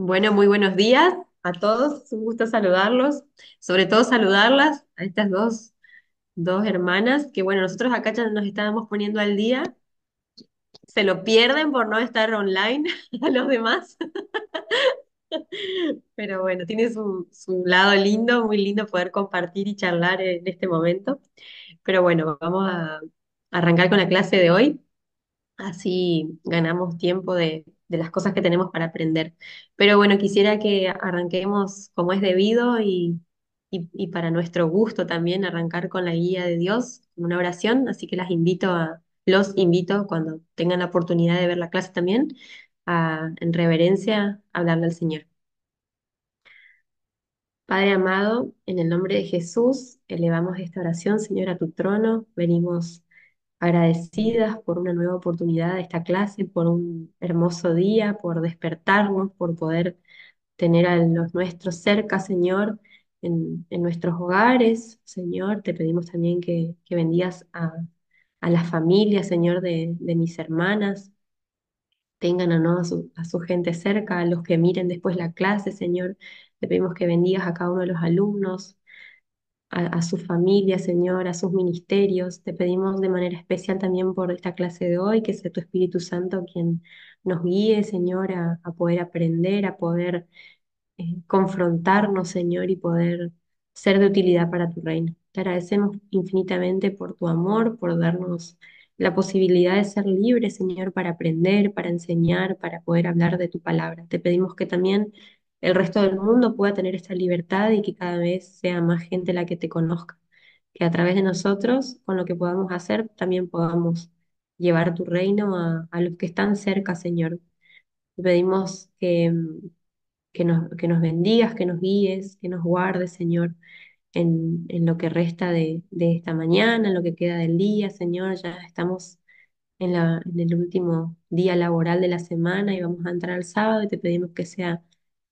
Bueno, muy buenos días a todos. Es un gusto saludarlos, sobre todo saludarlas a estas dos hermanas que, bueno, nosotros acá ya nos estábamos poniendo al día. Se lo pierden por no estar online a los demás, pero bueno, tiene su lado lindo, muy lindo poder compartir y charlar en este momento. Pero bueno, vamos a arrancar con la clase de hoy. Así ganamos tiempo de las cosas que tenemos para aprender. Pero bueno, quisiera que arranquemos como es debido y para nuestro gusto también arrancar con la guía de Dios, con una oración. Así que los invito cuando tengan la oportunidad de ver la clase también, en reverencia, a hablarle al Señor. Padre amado, en el nombre de Jesús, elevamos esta oración, Señor, a tu trono. Venimos agradecidas por una nueva oportunidad de esta clase, por un hermoso día, por despertarnos, por poder tener a los nuestros cerca, Señor, en nuestros hogares. Señor, te pedimos también que bendigas a las familias, Señor, de mis hermanas. Tengan ¿no? a su gente cerca, a los que miren después la clase, Señor. Te pedimos que bendigas a cada uno de los alumnos, a su familia, Señor, a sus ministerios. Te pedimos de manera especial también por esta clase de hoy, que sea tu Espíritu Santo quien nos guíe, Señor, a poder aprender, a poder confrontarnos, Señor, y poder ser de utilidad para tu reino. Te agradecemos infinitamente por tu amor, por darnos la posibilidad de ser libres, Señor, para aprender, para enseñar, para poder hablar de tu palabra. Te pedimos que también el resto del mundo pueda tener esta libertad y que cada vez sea más gente la que te conozca. Que a través de nosotros, con lo que podamos hacer, también podamos llevar tu reino a los que están cerca, Señor. Te pedimos que nos bendigas, que nos guíes, que nos guardes, Señor, en lo que resta de esta mañana, en lo que queda del día, Señor. Ya estamos en el último día laboral de la semana y vamos a entrar al sábado y te pedimos que sea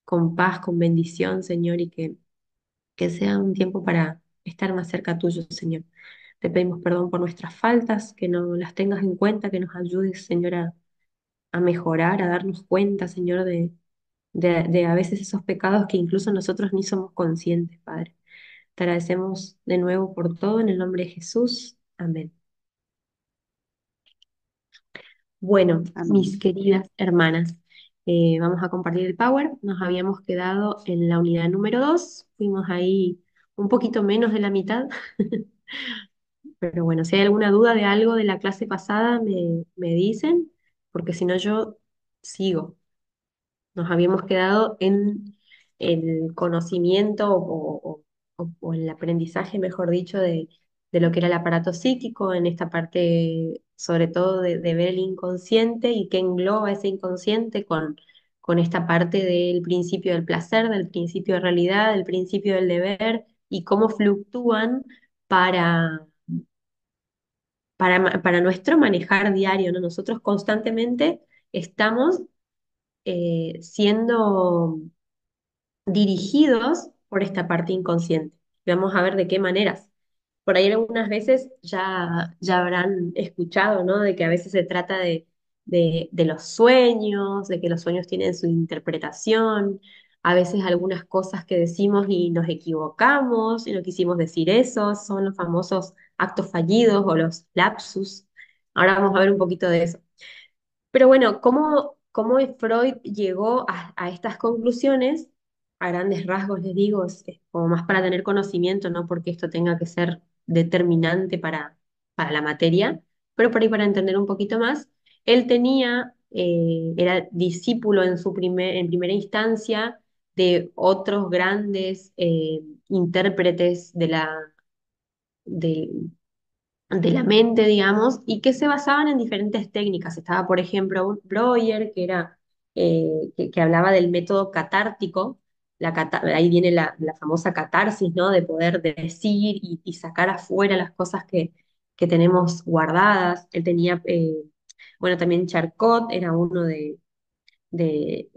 con paz, con bendición, Señor, y que sea un tiempo para estar más cerca tuyo, Señor. Te pedimos perdón por nuestras faltas, que no las tengas en cuenta, que nos ayudes, Señor, a mejorar, a darnos cuenta, Señor, de a veces esos pecados que incluso nosotros ni somos conscientes, Padre. Te agradecemos de nuevo por todo en el nombre de Jesús. Amén. Bueno, mis Amén. queridas hermanas, vamos a compartir el Power. Nos habíamos quedado en la unidad número 2. Fuimos ahí un poquito menos de la mitad. Pero bueno, si hay alguna duda de algo de la clase pasada, me dicen, porque si no yo sigo. Nos habíamos quedado en el conocimiento o el aprendizaje, mejor dicho, de lo que era el aparato psíquico, en esta parte, sobre todo, de ver el inconsciente y qué engloba ese inconsciente con esta parte del principio del placer, del principio de realidad, del principio del deber y cómo fluctúan para, para nuestro manejar diario, ¿no? Nosotros constantemente estamos siendo dirigidos por esta parte inconsciente. Vamos a ver de qué maneras. Por ahí algunas veces ya habrán escuchado, ¿no? De que a veces se trata de los sueños, de que los sueños tienen su interpretación, a veces algunas cosas que decimos y nos equivocamos y no quisimos decir eso, son los famosos actos fallidos o los lapsus. Ahora vamos a ver un poquito de eso. Pero bueno, ¿cómo Freud llegó a estas conclusiones? A grandes rasgos les digo, es como más para tener conocimiento, no porque esto tenga que ser determinante para la materia, pero por ahí para entender un poquito más. Él era discípulo en primera instancia de otros grandes intérpretes de la mente, digamos, y que se basaban en diferentes técnicas. Estaba, por ejemplo, Breuer, que hablaba del método catártico. Ahí viene la famosa catarsis, ¿no? De poder decir y sacar afuera las cosas que tenemos guardadas. Él tenía, bueno, también Charcot era uno de, de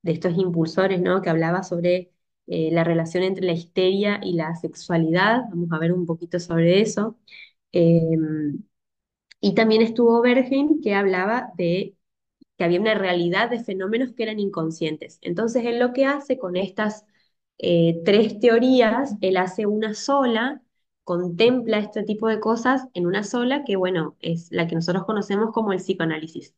estos impulsores, ¿no? Que hablaba sobre la relación entre la histeria y la sexualidad. Vamos a ver un poquito sobre eso. Eh, y también estuvo Bergheim, que hablaba de que había una realidad de fenómenos que eran inconscientes. Entonces, él lo que hace con estas tres teorías, él hace una sola, contempla este tipo de cosas en una sola, que bueno, es la que nosotros conocemos como el psicoanálisis.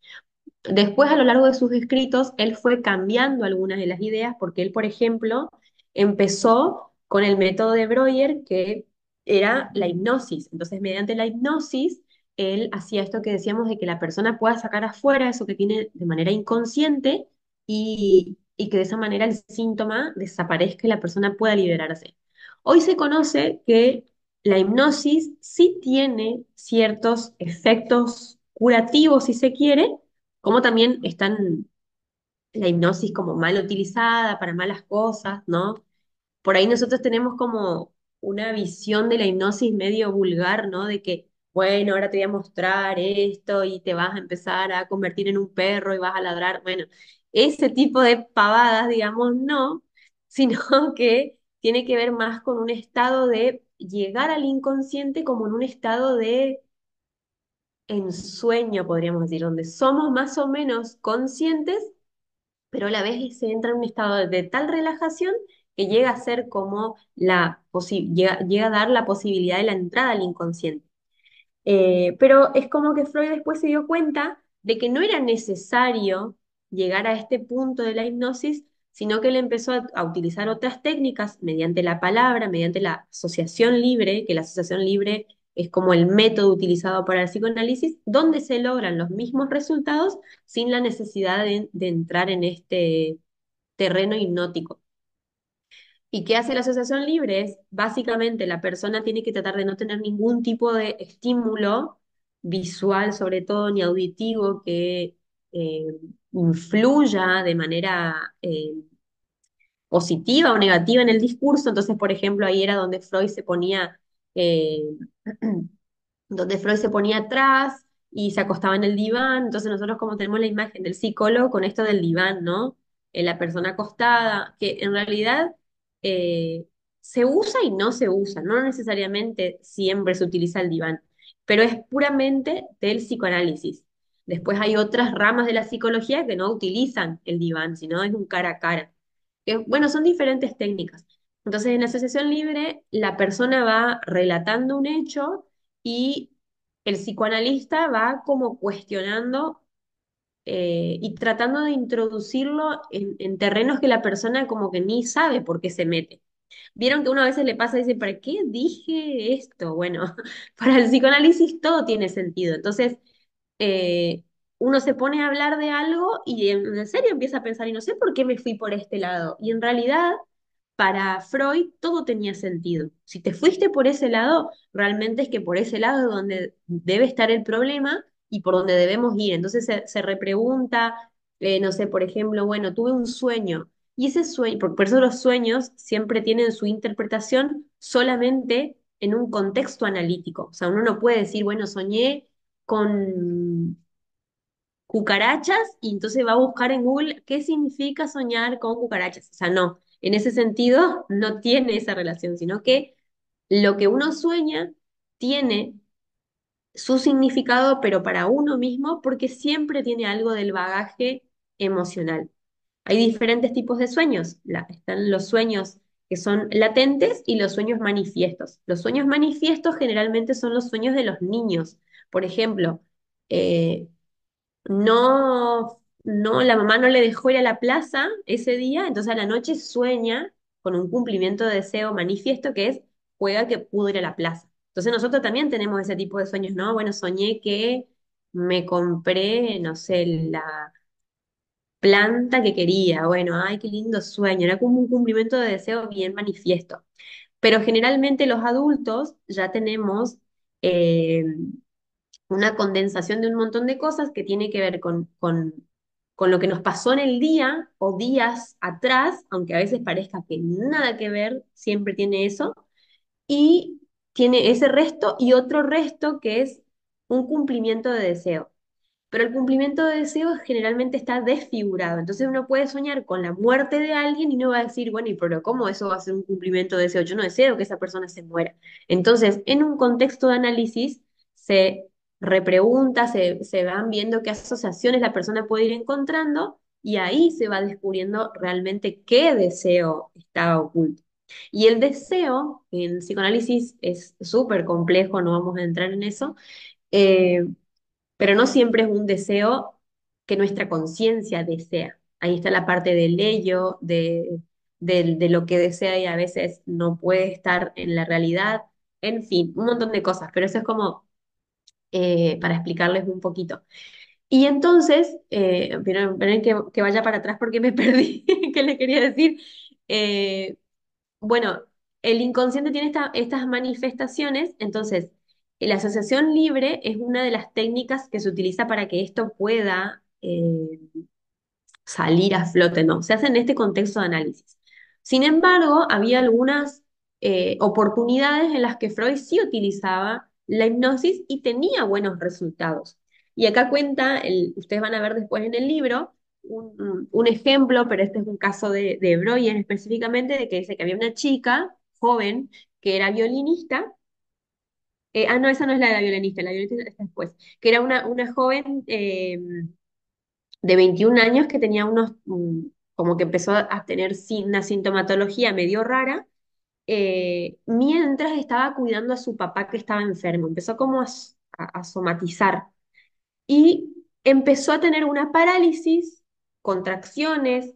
Después, a lo largo de sus escritos, él fue cambiando algunas de las ideas, porque él, por ejemplo, empezó con el método de Breuer, que era la hipnosis. Entonces, mediante la hipnosis, él hacía esto que decíamos de que la persona pueda sacar afuera eso que tiene de manera inconsciente y que de esa manera el síntoma desaparezca y la persona pueda liberarse. Hoy se conoce que la hipnosis sí tiene ciertos efectos curativos, si se quiere, como también están la hipnosis como mal utilizada para malas cosas, ¿no? Por ahí nosotros tenemos como una visión de la hipnosis medio vulgar, ¿no? De que, bueno, ahora te voy a mostrar esto y te vas a empezar a convertir en un perro y vas a ladrar. Bueno, ese tipo de pavadas, digamos, no, sino que tiene que ver más con un estado de llegar al inconsciente como en un estado de ensueño, podríamos decir, donde somos más o menos conscientes pero a la vez se entra en un estado de tal relajación que llega a ser como llega a dar la posibilidad de la entrada al inconsciente. Pero es como que Freud después se dio cuenta de que no era necesario llegar a este punto de la hipnosis, sino que él empezó a utilizar otras técnicas mediante la palabra, mediante la asociación libre, que la asociación libre es como el método utilizado para el psicoanálisis, donde se logran los mismos resultados sin la necesidad de entrar en este terreno hipnótico. ¿Y qué hace la asociación libre? Es básicamente la persona tiene que tratar de no tener ningún tipo de estímulo visual, sobre todo, ni auditivo, que eh, influya de manera positiva o negativa en el discurso. Entonces, por ejemplo, ahí era donde Freud se ponía eh, donde Freud se ponía atrás y se acostaba en el diván. Entonces nosotros como tenemos la imagen del psicólogo con esto del diván, ¿no? La persona acostada, que en realidad eh, se usa y no se usa, no necesariamente siempre se utiliza el diván, pero es puramente del psicoanálisis. Después hay otras ramas de la psicología que no utilizan el diván, sino es un cara a cara. Bueno, son diferentes técnicas. Entonces, en la asociación libre, la persona va relatando un hecho y el psicoanalista va como cuestionando y tratando de introducirlo en terrenos que la persona como que ni sabe por qué se mete. Vieron que una vez le pasa y dice, ¿para qué dije esto? Bueno, para el psicoanálisis todo tiene sentido. Entonces, eh, uno se pone a hablar de algo y en serio empieza a pensar, y no sé por qué me fui por este lado. Y en realidad, para Freud, todo tenía sentido. Si te fuiste por ese lado, realmente es que por ese lado es donde debe estar el problema y por donde debemos ir. Entonces se repregunta, no sé, por ejemplo, bueno, tuve un sueño. Y ese sueño, por eso los sueños siempre tienen su interpretación solamente en un contexto analítico. O sea, uno no puede decir, bueno, soñé con cucarachas y entonces va a buscar en Google qué significa soñar con cucarachas. O sea, no, en ese sentido no tiene esa relación, sino que lo que uno sueña tiene su significado, pero para uno mismo, porque siempre tiene algo del bagaje emocional. Hay diferentes tipos de sueños. Están los sueños que son latentes y los sueños manifiestos. Los sueños manifiestos generalmente son los sueños de los niños. Por ejemplo, eh, la mamá no le dejó ir a la plaza ese día, entonces a la noche sueña con un cumplimiento de deseo manifiesto que es juega que pudo ir a la plaza. Entonces nosotros también tenemos ese tipo de sueños, ¿no? Bueno, soñé que me compré, no sé, la planta que quería. Bueno, ay, qué lindo sueño. Era como un cumplimiento de deseo bien manifiesto. Pero generalmente los adultos ya tenemos eh, una condensación de un montón de cosas que tiene que ver con lo que nos pasó en el día o días atrás, aunque a veces parezca que nada que ver, siempre tiene eso, y tiene ese resto y otro resto que es un cumplimiento de deseo. Pero el cumplimiento de deseos generalmente está desfigurado. Entonces uno puede soñar con la muerte de alguien y no va a decir, bueno, ¿y pero cómo eso va a ser un cumplimiento de deseo? Yo no deseo que esa persona se muera. Entonces, en un contexto de análisis, se repregunta, se van viendo qué asociaciones la persona puede ir encontrando y ahí se va descubriendo realmente qué deseo estaba oculto. Y el deseo en psicoanálisis es súper complejo, no vamos a entrar en eso, eh, pero no siempre es un deseo que nuestra conciencia desea. Ahí está la parte del ello, de lo que desea y a veces no puede estar en la realidad, en fin, un montón de cosas, pero eso es como para explicarles un poquito. Y entonces, esperen que vaya para atrás porque me perdí, ¿qué les quería decir? Eh, bueno, el inconsciente tiene estas manifestaciones, entonces la asociación libre es una de las técnicas que se utiliza para que esto pueda salir a flote, no, se hace en este contexto de análisis. Sin embargo, había algunas oportunidades en las que Freud sí utilizaba la hipnosis y tenía buenos resultados. Y acá cuenta, ustedes van a ver después en el libro, un ejemplo, pero este es un caso de Breuer específicamente, de que dice que había una chica joven que era violinista. No, esa no es la violinista está después, que era una joven de 21 años que tenía como que empezó a tener una sintomatología medio rara, mientras estaba cuidando a su papá que estaba enfermo. Empezó como a somatizar y empezó a tener una parálisis, contracciones,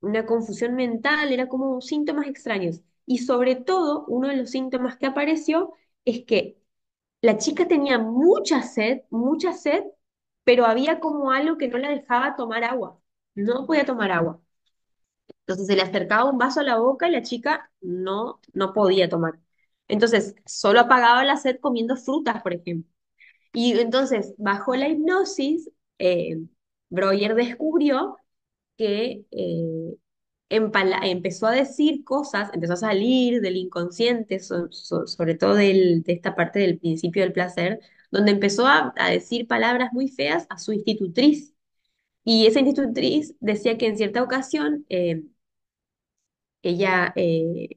una confusión mental, era como síntomas extraños. Y sobre todo, uno de los síntomas que apareció es que la chica tenía mucha sed, pero había como algo que no la dejaba tomar agua. No podía tomar agua. Entonces se le acercaba un vaso a la boca y la chica no podía tomar. Entonces solo apagaba la sed comiendo frutas, por ejemplo. Y entonces, bajo la hipnosis, Breuer descubrió que empezó a decir cosas, empezó a salir del inconsciente, sobre todo de esta parte del principio del placer, donde empezó a decir palabras muy feas a su institutriz. Y esa institutriz decía que en cierta ocasión ella, en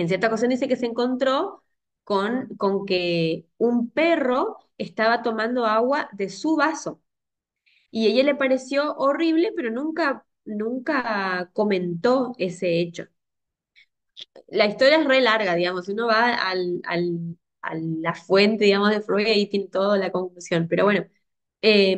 cierta ocasión dice que se encontró con que un perro estaba tomando agua de su vaso. Y a ella le pareció horrible, pero nunca comentó ese hecho. La historia es re larga, digamos, si uno va a la fuente, digamos, de Freud, ahí tiene toda la conclusión. Pero bueno, eh,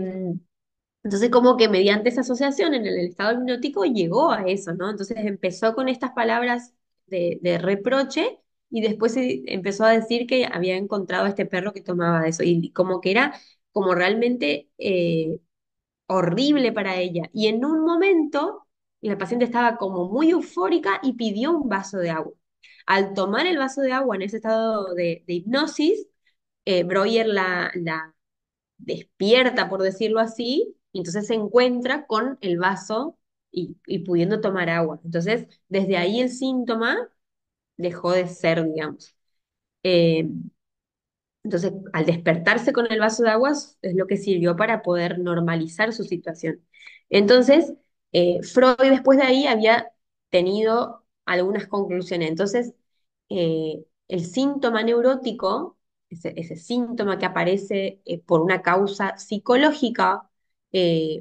entonces como que mediante esa asociación en el estado hipnótico llegó a eso, ¿no? Entonces empezó con estas palabras de reproche y después empezó a decir que había encontrado a este perro que tomaba de eso y como que era como realmente horrible para ella. Y en un momento, la paciente estaba como muy eufórica y pidió un vaso de agua. Al tomar el vaso de agua en ese estado de hipnosis, Breuer la despierta, por decirlo así, y entonces se encuentra con el vaso y pudiendo tomar agua. Entonces, desde ahí el síntoma dejó de ser, digamos. Eh, entonces, al despertarse con el vaso de agua es lo que sirvió para poder normalizar su situación. Entonces, Freud después de ahí había tenido algunas conclusiones. Entonces, el síntoma neurótico, ese síntoma que aparece por una causa psicológica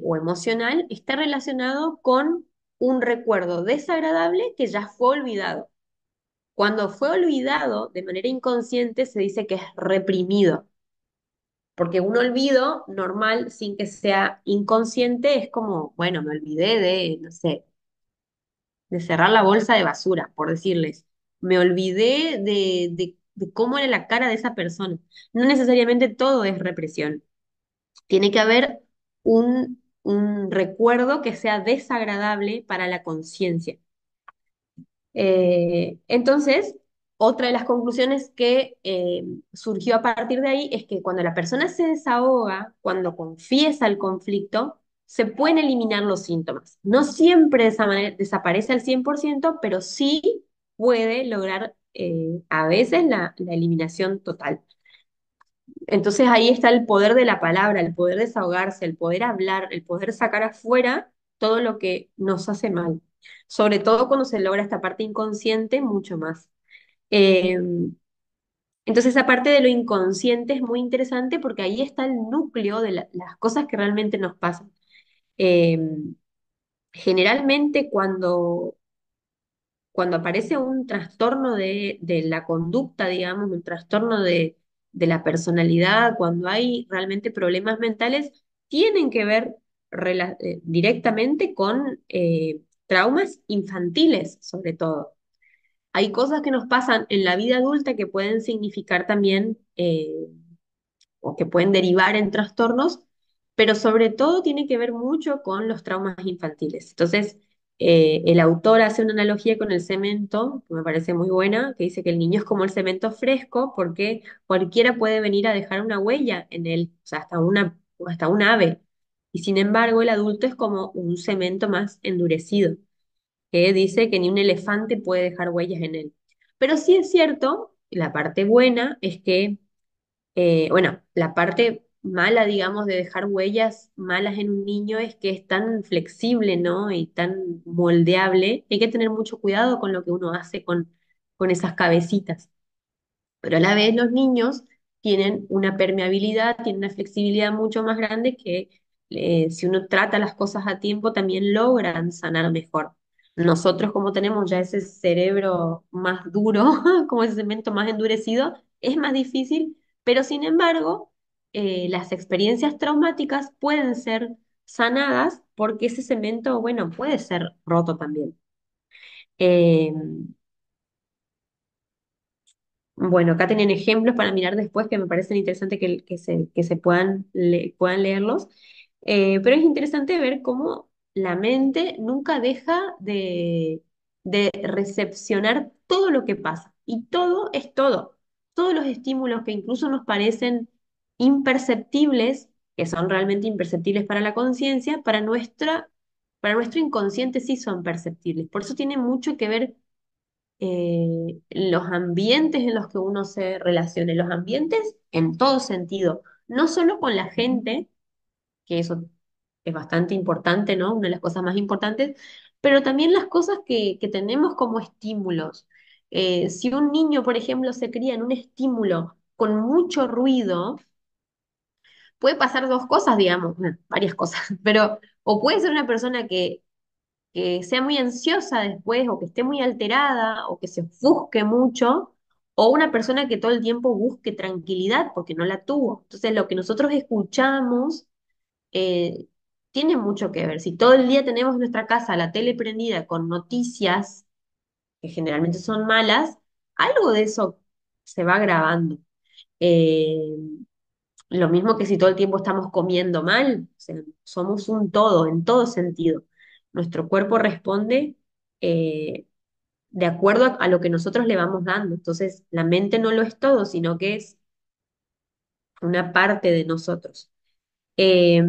o emocional, está relacionado con un recuerdo desagradable que ya fue olvidado. Cuando fue olvidado de manera inconsciente, se dice que es reprimido, porque un olvido normal, sin que sea inconsciente, es como, bueno, me olvidé de, no sé, de cerrar la bolsa de basura, por decirles. Me olvidé de cómo era la cara de esa persona. No necesariamente todo es represión. Tiene que haber un recuerdo que sea desagradable para la conciencia. Entonces, otra de las conclusiones que surgió a partir de ahí es que cuando la persona se desahoga, cuando confiesa el conflicto, se pueden eliminar los síntomas. No siempre de esa manera desaparece al 100%, pero sí puede lograr a veces la eliminación total. Entonces ahí está el poder de la palabra, el poder desahogarse, el poder hablar, el poder sacar afuera todo lo que nos hace mal. Sobre todo cuando se logra esta parte inconsciente, mucho más. Eh, Entonces, esa parte de lo inconsciente es muy interesante porque ahí está el núcleo de las cosas que realmente nos pasan. Eh, Generalmente cuando aparece un trastorno de la conducta, digamos, un trastorno de la personalidad, cuando hay realmente problemas mentales, tienen que ver directamente con traumas infantiles, sobre todo. Hay cosas que nos pasan en la vida adulta que pueden significar también o que pueden derivar en trastornos, pero sobre todo tiene que ver mucho con los traumas infantiles. Entonces, el autor hace una analogía con el cemento, que me parece muy buena, que dice que el niño es como el cemento fresco porque cualquiera puede venir a dejar una huella en él, o sea, hasta un ave. Y sin embargo, el adulto es como un cemento más endurecido, que dice que ni un elefante puede dejar huellas en él. Pero sí es cierto, la parte buena es que bueno, la parte mala, digamos, de dejar huellas malas en un niño es que es tan flexible, ¿no? Y tan moldeable. Hay que tener mucho cuidado con lo que uno hace con esas cabecitas. Pero a la vez los niños tienen una permeabilidad, tienen una flexibilidad mucho más grande que si uno trata las cosas a tiempo también logran sanar mejor. Nosotros como tenemos ya ese cerebro más duro, como ese cemento más endurecido, es más difícil, pero sin embargo, las experiencias traumáticas pueden ser sanadas porque ese cemento, bueno, puede ser roto también. Eh, Bueno, acá tienen ejemplos para mirar después que me parecen interesantes que se puedan leerlos. Pero es interesante ver cómo la mente nunca deja de recepcionar todo lo que pasa. Y todo es todo. Todos los estímulos que incluso nos parecen imperceptibles, que son realmente imperceptibles para la conciencia, para nuestro inconsciente sí son perceptibles. Por eso tiene mucho que ver los ambientes en los que uno se relacione, los ambientes en todo sentido, no solo con la gente, que eso es bastante importante, ¿no? Una de las cosas más importantes, pero también las cosas que tenemos como estímulos. Si un niño, por ejemplo, se cría en un estímulo con mucho ruido, puede pasar dos cosas, digamos, bueno, varias cosas, pero o puede ser una persona que sea muy ansiosa después, o que esté muy alterada, o que se ofusque mucho, o una persona que todo el tiempo busque tranquilidad porque no la tuvo. Entonces, lo que nosotros escuchamos eh, tiene mucho que ver. Si todo el día tenemos en nuestra casa la tele prendida con noticias, que generalmente son malas, algo de eso se va grabando. Eh, lo mismo que si todo el tiempo estamos comiendo mal, o sea, somos un todo, en todo sentido. Nuestro cuerpo responde eh, de acuerdo a lo que nosotros le vamos dando. Entonces, la mente no lo es todo, sino que es una parte de nosotros. Eh,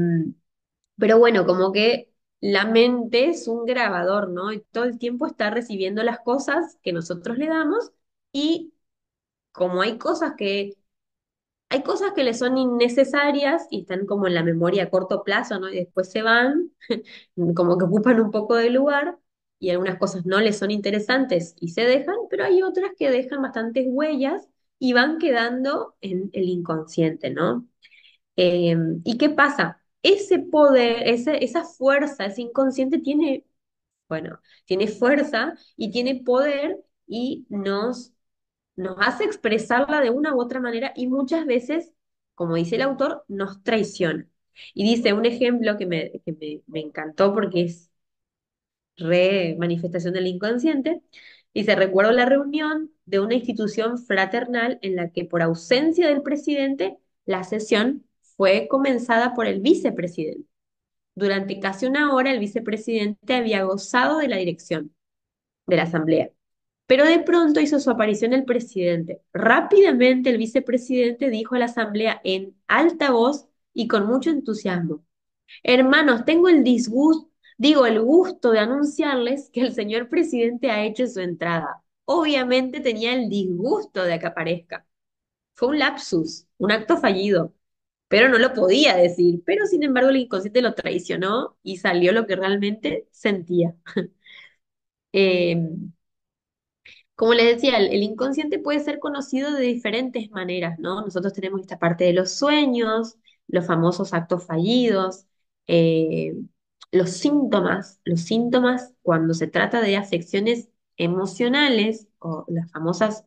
pero bueno, como que la mente es un grabador, ¿no? Y todo el tiempo está recibiendo las cosas que nosotros le damos y como hay cosas que le son innecesarias y están como en la memoria a corto plazo, ¿no? Y después se van, como que ocupan un poco de lugar, y algunas cosas no les son interesantes y se dejan, pero hay otras que dejan bastantes huellas y van quedando en el inconsciente, ¿no? ¿Y qué pasa? Ese poder, esa fuerza, ese inconsciente tiene, bueno, tiene fuerza y tiene poder y nos hace expresarla de una u otra manera y muchas veces, como dice el autor, nos traiciona. Y dice un ejemplo me encantó porque es re manifestación del inconsciente. Dice, recuerdo la reunión de una institución fraternal en la que por ausencia del presidente, la sesión fue comenzada por el vicepresidente. Durante casi una hora, el vicepresidente había gozado de la dirección de la asamblea. Pero de pronto hizo su aparición el presidente. Rápidamente el vicepresidente dijo a la asamblea en alta voz y con mucho entusiasmo: Hermanos, tengo el gusto de anunciarles que el señor presidente ha hecho su entrada. Obviamente tenía el disgusto de que aparezca. Fue un lapsus, un acto fallido, pero no lo podía decir. Pero sin embargo el inconsciente lo traicionó y salió lo que realmente sentía. Eh, Como les decía, el inconsciente puede ser conocido de diferentes maneras, ¿no? Nosotros tenemos esta parte de los sueños, los famosos actos fallidos, eh, los síntomas cuando se trata de afecciones emocionales o las famosas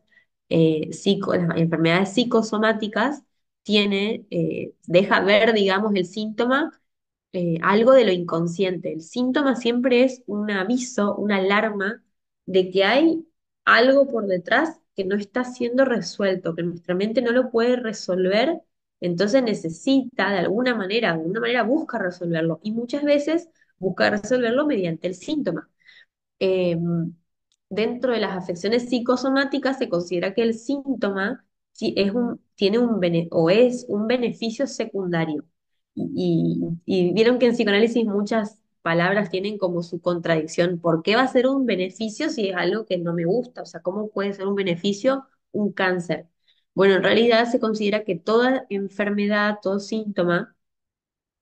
las enfermedades psicosomáticas, deja ver, digamos, el síntoma algo de lo inconsciente. El síntoma siempre es un aviso, una alarma de que hay algo por detrás que no está siendo resuelto, que nuestra mente no lo puede resolver, entonces necesita de alguna manera busca resolverlo y muchas veces busca resolverlo mediante el síntoma. eh, Dentro de las afecciones psicosomáticas se considera que el síntoma tiene o es un beneficio secundario. Y vieron que en psicoanálisis muchas palabras tienen como su contradicción. ¿Por qué va a ser un beneficio si es algo que no me gusta? O sea, ¿cómo puede ser un beneficio un cáncer? Bueno, en realidad se considera que toda enfermedad, todo síntoma,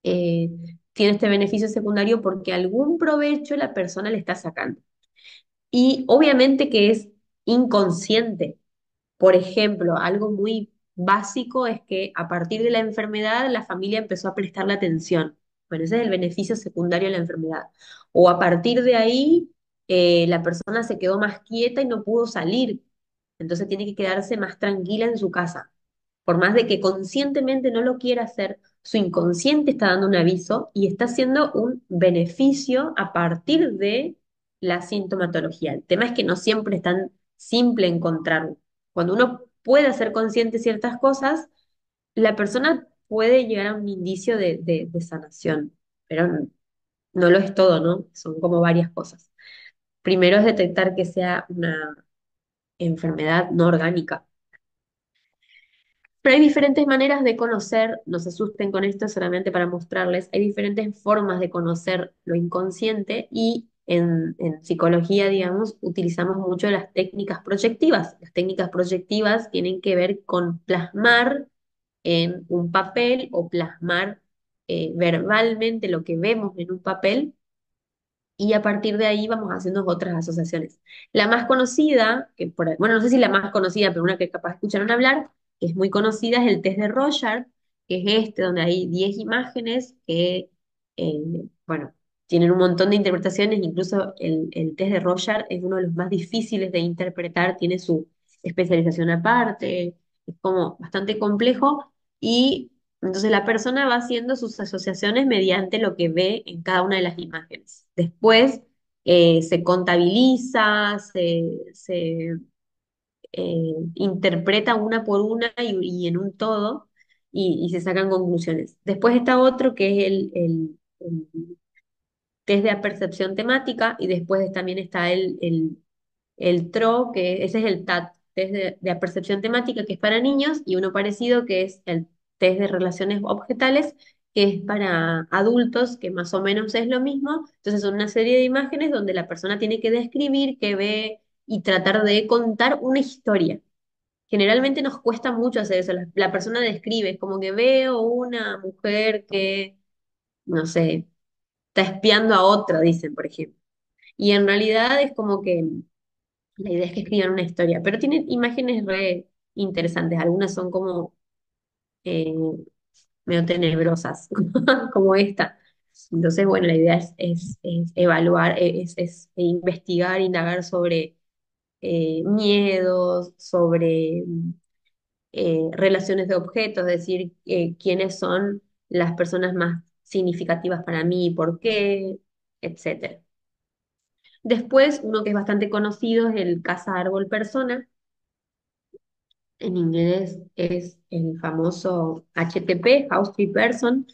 eh, tiene este beneficio secundario porque algún provecho la persona le está sacando. Y obviamente que es inconsciente. Por ejemplo, algo muy básico es que a partir de la enfermedad la familia empezó a prestarle atención. Bueno, ese es el beneficio secundario de la enfermedad. O a partir de ahí la persona se quedó más quieta y no pudo salir. Entonces tiene que quedarse más tranquila en su casa. Por más de que conscientemente no lo quiera hacer, su inconsciente está dando un aviso y está haciendo un beneficio a partir de la sintomatología. El tema es que no siempre es tan simple encontrarlo. Cuando uno puede hacer consciente ciertas cosas, la persona puede llegar a un indicio de sanación, pero no lo es todo, ¿no? Son como varias cosas. Primero es detectar que sea una enfermedad no orgánica. Pero hay diferentes maneras de conocer, no se asusten con esto solamente para mostrarles, hay diferentes formas de conocer lo inconsciente y en psicología, digamos, utilizamos mucho las técnicas proyectivas. Las técnicas proyectivas tienen que ver con plasmar en un papel o plasmar verbalmente lo que vemos en un papel y a partir de ahí vamos haciendo otras asociaciones. La más conocida, bueno, no sé si la más conocida, pero una que capaz escucharon hablar, que es muy conocida, es el test de Rorschach, que es este, donde hay 10 imágenes que, eh, bueno, tienen un montón de interpretaciones, incluso el test de Rorschach es uno de los más difíciles de interpretar, tiene su especialización aparte, es como bastante complejo y entonces la persona va haciendo sus asociaciones mediante lo que ve en cada una de las imágenes. Después se contabiliza, interpreta una por una y en un todo y se sacan conclusiones. Después está otro que es el test de percepción temática y después también está el TRO, que ese es el TAT, test de percepción temática, que es para niños, y uno parecido que es el test de relaciones objetales, que es para adultos, que más o menos es lo mismo. Entonces son una serie de imágenes donde la persona tiene que describir qué ve y tratar de contar una historia. Generalmente nos cuesta mucho hacer eso. La persona describe, es como que veo una mujer que, no sé, está espiando a otro, dicen, por ejemplo. Y en realidad es como que la idea es que escriban una historia, pero tienen imágenes re interesantes. Algunas son como eh, medio tenebrosas, como esta. Entonces, bueno, la idea es evaluar, investigar, indagar sobre miedos, sobre relaciones de objetos, es decir, quiénes son las personas más significativas para mí, por qué, etcétera. Después, uno que es bastante conocido es el casa árbol persona. En inglés es el famoso HTP, House Tree Person.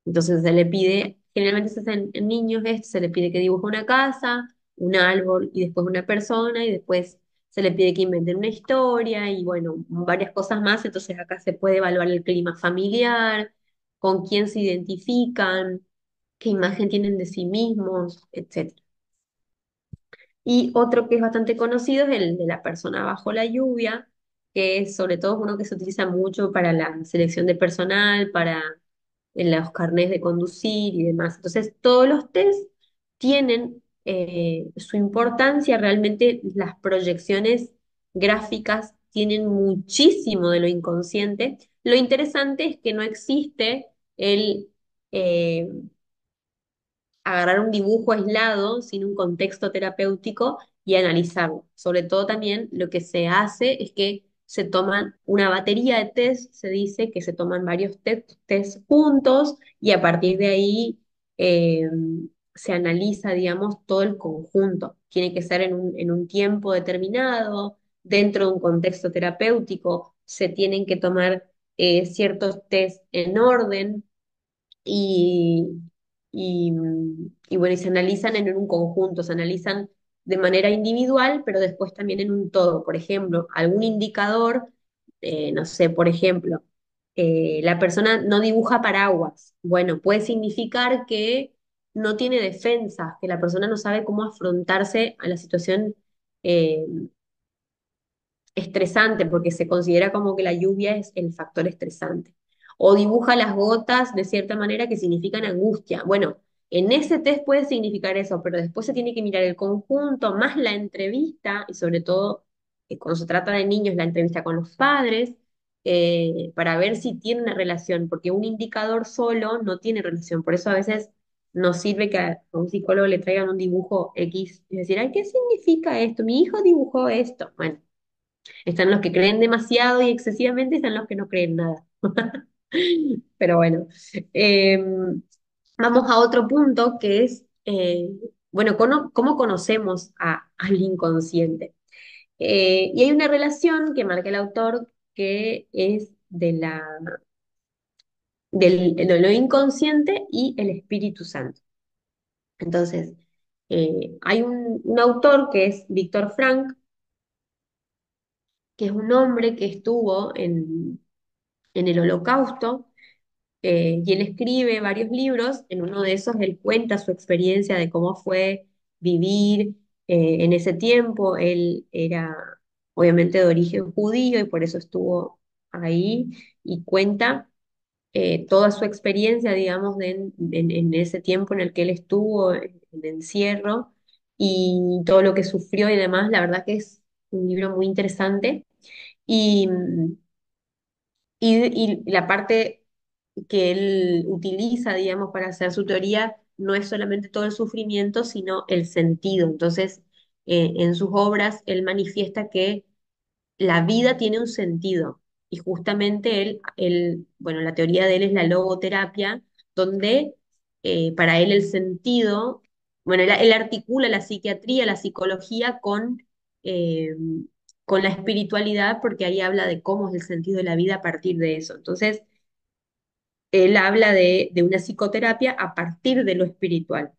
Entonces se le pide, generalmente se hace en niños esto, se le pide que dibuje una casa, un árbol y después una persona y después se le pide que inventen una historia y bueno, varias cosas más. Entonces acá se puede evaluar el clima familiar, con quién se identifican, qué imagen tienen de sí mismos, etc. Y otro que es bastante conocido es el de la persona bajo la lluvia, que es sobre todo uno que se utiliza mucho para la selección de personal, para en los carnés de conducir y demás. Entonces, todos los test tienen su importancia, realmente las proyecciones gráficas tienen muchísimo de lo inconsciente. Lo interesante es que no existe el eh, agarrar un dibujo aislado sin un contexto terapéutico y analizarlo. Sobre todo también lo que se hace es que se toman una batería de test, se dice que se toman varios test juntos y a partir de ahí eh, se analiza, digamos, todo el conjunto. Tiene que ser en un tiempo determinado, dentro de un contexto terapéutico, se tienen que tomar ciertos test en orden y, y bueno, y se analizan en un conjunto, se analizan de manera individual, pero después también en un todo. Por ejemplo, algún indicador, no sé, por ejemplo, la persona no dibuja paraguas. Bueno, puede significar que no tiene defensas, que la persona no sabe cómo afrontarse a la situación eh, estresante, porque se considera como que la lluvia es el factor estresante. O dibuja las gotas de cierta manera que significan angustia. Bueno, en ese test puede significar eso, pero después se tiene que mirar el conjunto, más la entrevista, y sobre todo cuando se trata de niños, la entrevista con los padres, para ver si tiene una relación, porque un indicador solo no tiene relación. Por eso a veces nos sirve que a un psicólogo le traigan un dibujo X y decir, ay, ¿qué significa esto? Mi hijo dibujó esto. Bueno, están los que creen demasiado y excesivamente, están los que no creen nada. Pero bueno, eh, vamos a otro punto que es, bueno, ¿cómo conocemos al inconsciente? Y hay una relación que marca el autor que es de lo inconsciente y el Espíritu Santo. Entonces, hay un autor que es Víctor Frank, que es un hombre que estuvo en el Holocausto, y él escribe varios libros. En uno de esos él cuenta su experiencia de cómo fue vivir en ese tiempo. Él era obviamente de origen judío y por eso estuvo ahí y cuenta toda su experiencia, digamos, en ese tiempo en el que él estuvo en encierro y todo lo que sufrió y demás. La verdad que es un libro muy interesante. Y, y la parte que él utiliza, digamos, para hacer su teoría no es solamente todo el sufrimiento, sino el sentido. Entonces, en sus obras, él manifiesta que la vida tiene un sentido. Y justamente bueno, la teoría de él es la logoterapia, donde para él el sentido, bueno, él articula la psiquiatría, la psicología eh, con la espiritualidad, porque ahí habla de cómo es el sentido de la vida a partir de eso. Entonces, él habla de una psicoterapia a partir de lo espiritual.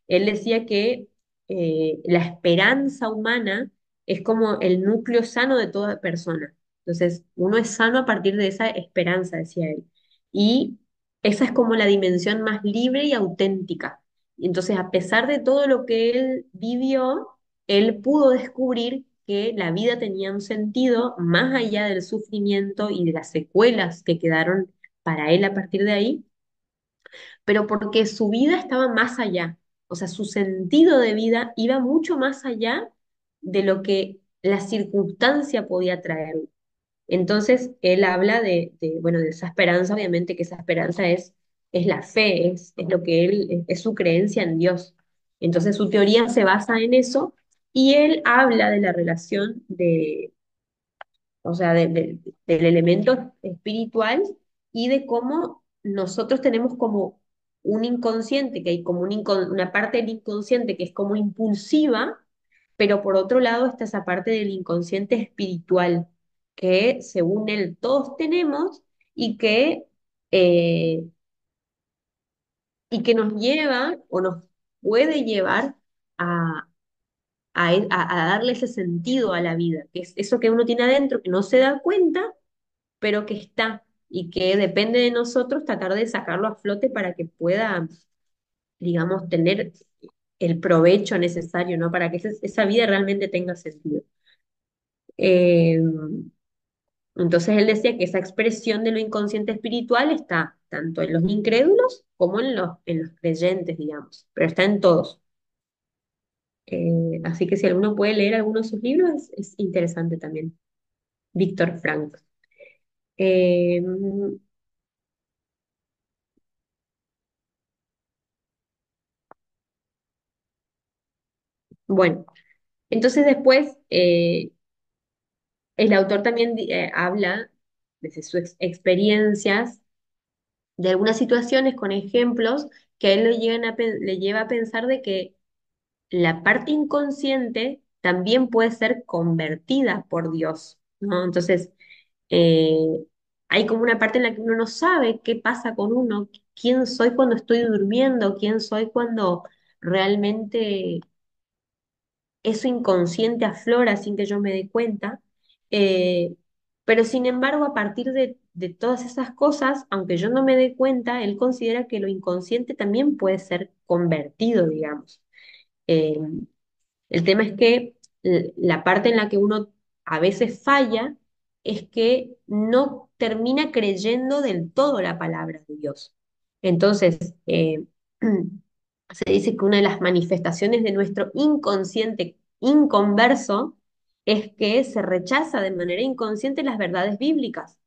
Él decía que la esperanza humana es como el núcleo sano de toda persona. Entonces, uno es sano a partir de esa esperanza, decía él. Y esa es como la dimensión más libre y auténtica. Y entonces, a pesar de todo lo que él vivió, él pudo descubrir que la vida tenía un sentido más allá del sufrimiento y de las secuelas que quedaron para él a partir de ahí, pero porque su vida estaba más allá. O sea, su sentido de vida iba mucho más allá de lo que la circunstancia podía traer. Entonces, él habla bueno, de esa esperanza, obviamente que esa esperanza es la fe, es lo que él, es su creencia en Dios. Entonces, su teoría se basa en eso y él habla de la relación o sea, del elemento espiritual y de cómo nosotros tenemos como un inconsciente, que hay como una parte del inconsciente que es como impulsiva, pero por otro lado está esa parte del inconsciente espiritual, que según él todos tenemos y eh, que nos lleva o nos puede llevar a, a darle ese sentido a la vida, que es eso que uno tiene adentro, que no se da cuenta pero que está y que depende de nosotros tratar de sacarlo a flote para que pueda, digamos, tener el provecho necesario, ¿no? Para que esa vida realmente tenga sentido. Eh, entonces él decía que esa expresión de lo inconsciente espiritual está tanto en los incrédulos como en los creyentes, digamos, pero está en todos. Así que si alguno puede leer alguno de sus libros, es interesante también. Víctor Frank. Eh, bueno, entonces después el autor también habla desde sus experiencias de algunas situaciones con ejemplos que a él le lleva a pensar de que la parte inconsciente también puede ser convertida por Dios, ¿no? Entonces, eh, hay como una parte en la que uno no sabe qué pasa con uno, quién soy cuando estoy durmiendo, quién soy cuando realmente eso inconsciente aflora sin que yo me dé cuenta. Eh, pero sin embargo, a partir de todas esas cosas, aunque yo no me dé cuenta, él considera que lo inconsciente también puede ser convertido, digamos. Eh, el tema es que la parte en la que uno a veces falla es que no termina creyendo del todo la palabra de Dios. Entonces, se dice que una de las manifestaciones de nuestro inconsciente inconverso es que se rechaza de manera inconsciente las verdades bíblicas,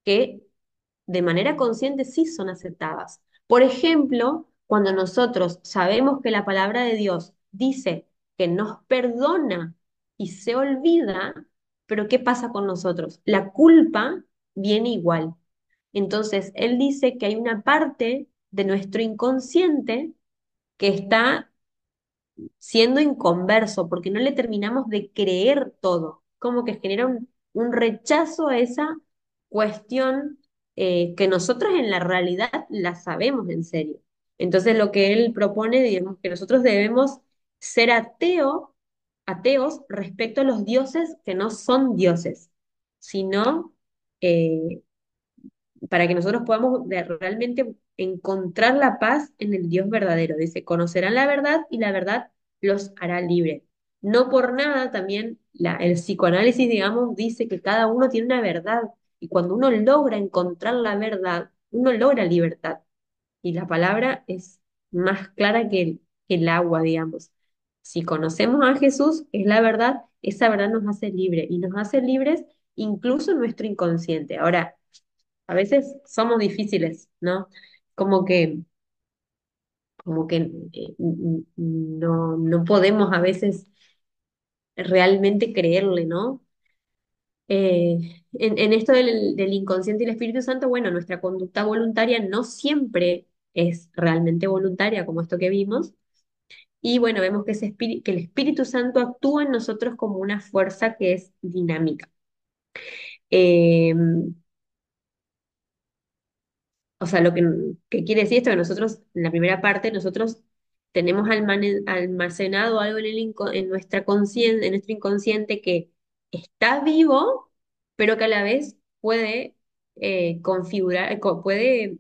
que de manera consciente sí son aceptadas. Por ejemplo, cuando nosotros sabemos que la palabra de Dios dice que nos perdona y se olvida, pero ¿qué pasa con nosotros? La culpa viene igual. Entonces, él dice que hay una parte de nuestro inconsciente que está siendo inconverso, porque no le terminamos de creer todo, como que genera un rechazo a esa cuestión que nosotros en la realidad la sabemos en serio. Entonces lo que él propone, digamos, que nosotros debemos ser ateos respecto a los dioses que no son dioses, sino eh, para que nosotros podamos realmente encontrar la paz en el Dios verdadero. Dice, conocerán la verdad y la verdad los hará libres. No por nada también el psicoanálisis, digamos, dice que cada uno tiene una verdad y cuando uno logra encontrar la verdad, uno logra libertad. Y la palabra es más clara que el agua, digamos. Si conocemos a Jesús, que es la verdad, esa verdad nos hace libres y nos hace libres incluso en nuestro inconsciente. Ahora, a veces somos difíciles, ¿no? Como que, como que no podemos a veces realmente creerle, ¿no? En esto del inconsciente y el Espíritu Santo, bueno, nuestra conducta voluntaria no siempre es realmente voluntaria, como esto que vimos. Y bueno, vemos que, que el Espíritu Santo actúa en nosotros como una fuerza que es dinámica. Eh, O sea, que quiere decir esto, que nosotros, en la primera parte, nosotros tenemos almacenado algo en nuestra en nuestro inconsciente que está vivo, pero que a la vez puede puede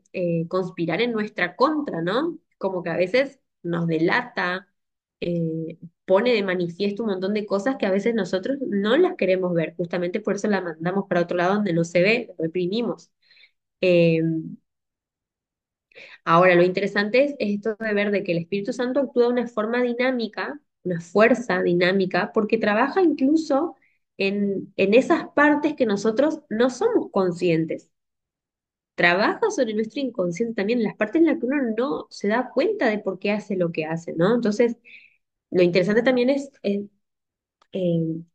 conspirar en nuestra contra, ¿no? Como que a veces nos delata, pone de manifiesto un montón de cosas que a veces nosotros no las queremos ver, justamente por eso la mandamos para otro lado donde no se ve, la reprimimos. Eh, Ahora, lo interesante es esto de ver de que el Espíritu Santo actúa de una forma dinámica, una fuerza dinámica, porque trabaja incluso en esas partes que nosotros no somos conscientes. Trabaja sobre nuestro inconsciente también, en las partes en las que uno no se da cuenta de por qué hace lo que hace, ¿no? Entonces, lo interesante también es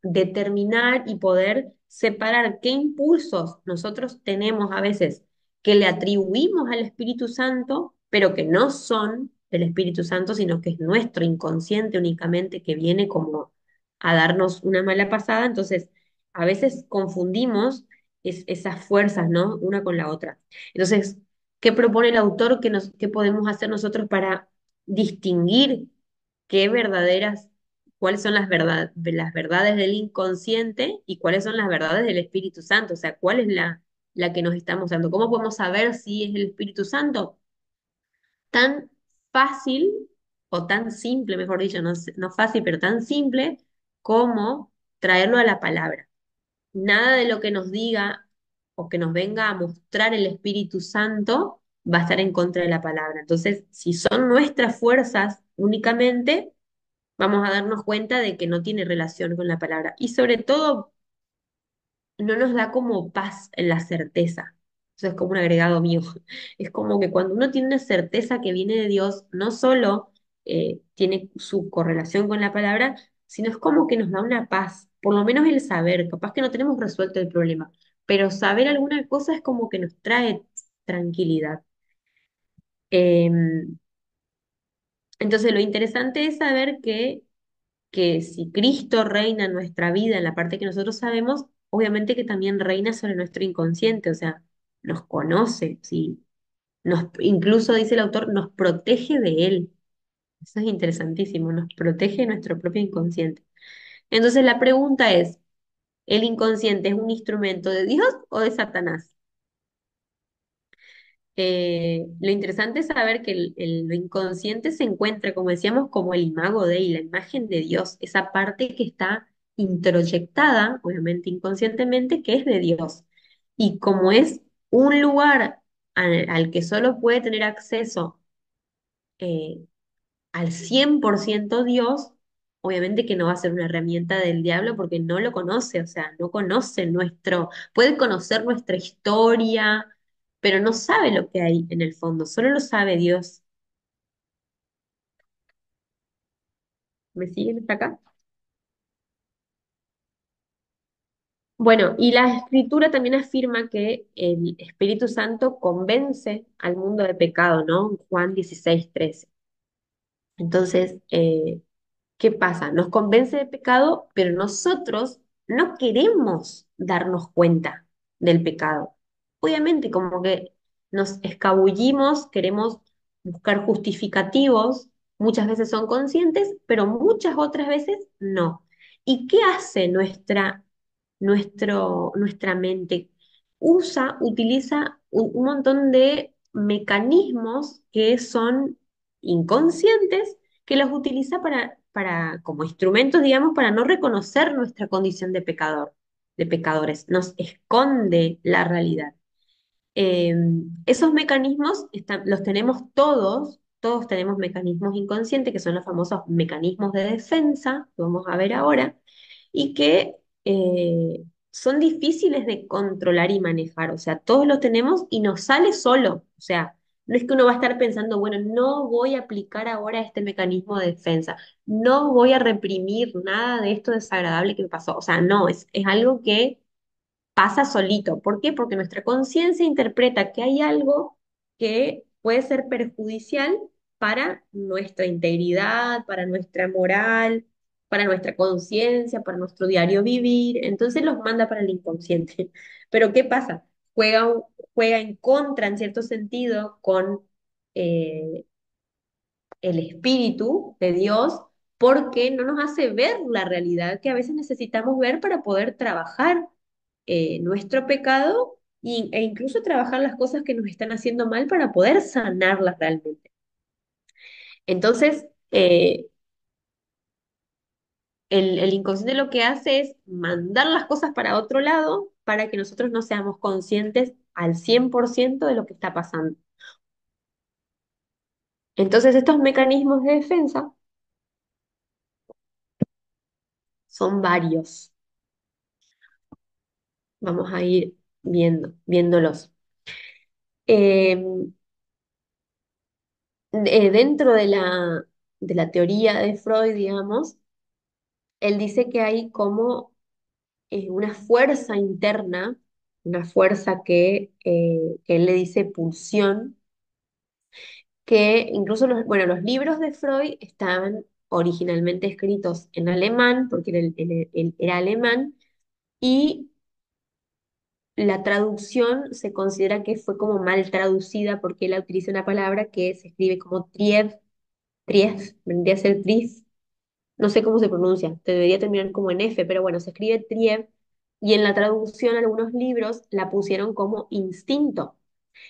determinar y poder separar qué impulsos nosotros tenemos a veces que le atribuimos al Espíritu Santo, pero que no son del Espíritu Santo, sino que es nuestro inconsciente únicamente que viene como a darnos una mala pasada. Entonces, a veces confundimos esas fuerzas, ¿no? Una con la otra. Entonces, ¿qué propone el autor? ¿Qué podemos hacer nosotros para distinguir qué verdaderas cuáles son las verdades del inconsciente y cuáles son las verdades del Espíritu Santo? O sea, cuál es la que nos estamos dando. ¿Cómo podemos saber si es el Espíritu Santo? Tan fácil o tan simple, mejor dicho, no fácil, pero tan simple como traerlo a la palabra. Nada de lo que nos diga o que nos venga a mostrar el Espíritu Santo va a estar en contra de la palabra. Entonces, si son nuestras fuerzas únicamente, vamos a darnos cuenta de que no tiene relación con la palabra. Y sobre todo, no nos da como paz en la certeza. Eso es como un agregado mío. Es como que cuando uno tiene una certeza que viene de Dios, no solo tiene su correlación con la palabra, sino es como que nos da una paz, por lo menos el saber, capaz que no tenemos resuelto el problema, pero saber alguna cosa es como que nos trae tranquilidad. Em, entonces, lo interesante es saber que si Cristo reina en nuestra vida, en la parte que nosotros sabemos, obviamente que también reina sobre nuestro inconsciente, o sea, nos conoce, ¿sí? Incluso dice el autor, nos protege de él. Eso es interesantísimo, nos protege de nuestro propio inconsciente. Entonces la pregunta es, ¿el inconsciente es un instrumento de Dios o de Satanás? Lo interesante es saber que lo inconsciente se encuentra, como decíamos, como el imago Dei, la imagen de Dios, esa parte que está introyectada, obviamente inconscientemente, que es de Dios. Y como es un lugar al que solo puede tener acceso eh, al 100% Dios, obviamente que no va a ser una herramienta del diablo porque no lo conoce, o sea, no conoce puede conocer nuestra historia, pero no sabe lo que hay en el fondo, solo lo sabe Dios. ¿Me siguen hasta acá? Bueno, y la escritura también afirma que el Espíritu Santo convence al mundo de pecado, ¿no? Juan 16:13. Entonces, ¿qué pasa? Nos convence de pecado, pero nosotros no queremos darnos cuenta del pecado. Obviamente, como que nos escabullimos, queremos buscar justificativos, muchas veces son conscientes, pero muchas otras veces no. ¿Y qué hace nuestra mente? Utiliza un montón de mecanismos que son inconscientes que los utiliza como instrumentos, digamos, para no reconocer nuestra condición de pecador, de pecadores. Nos esconde la realidad. Eh, Esos mecanismos los tenemos todos tenemos mecanismos inconscientes, que son los famosos mecanismos de defensa, que vamos a ver ahora, y que son difíciles de controlar y manejar. O sea, todos los tenemos y nos sale solo. O sea, no es que uno va a estar pensando, bueno, no voy a aplicar ahora este mecanismo de defensa, no voy a reprimir nada de esto desagradable que me pasó. O sea, no, es algo que pasa solito. ¿Por qué? Porque nuestra conciencia interpreta que hay algo que puede ser perjudicial para nuestra integridad, para nuestra moral, para nuestra conciencia, para nuestro diario vivir. Entonces los manda para el inconsciente. Pero ¿qué pasa? Juega en contra, en cierto sentido, con eh, el espíritu de Dios porque no nos hace ver la realidad que a veces necesitamos ver para poder trabajar nuestro pecado e incluso trabajar las cosas que nos están haciendo mal para poder sanarlas realmente. Entonces, el inconsciente lo que hace es mandar las cosas para otro lado para que nosotros no seamos conscientes al 100% de lo que está pasando. Entonces, estos mecanismos de defensa son varios. Vamos a ir viéndolos. Eh, Dentro de la teoría de Freud, digamos, él dice que hay como una fuerza interna, una fuerza que él le dice pulsión, que incluso bueno, los libros de Freud estaban originalmente escritos en alemán, porque él era alemán, y la traducción se considera que fue como mal traducida porque él utiliza una palabra que se escribe como Trief, vendría a ser Tris, no sé cómo se pronuncia, te debería terminar como en F, pero bueno, se escribe Trief, y en la traducción algunos libros la pusieron como instinto.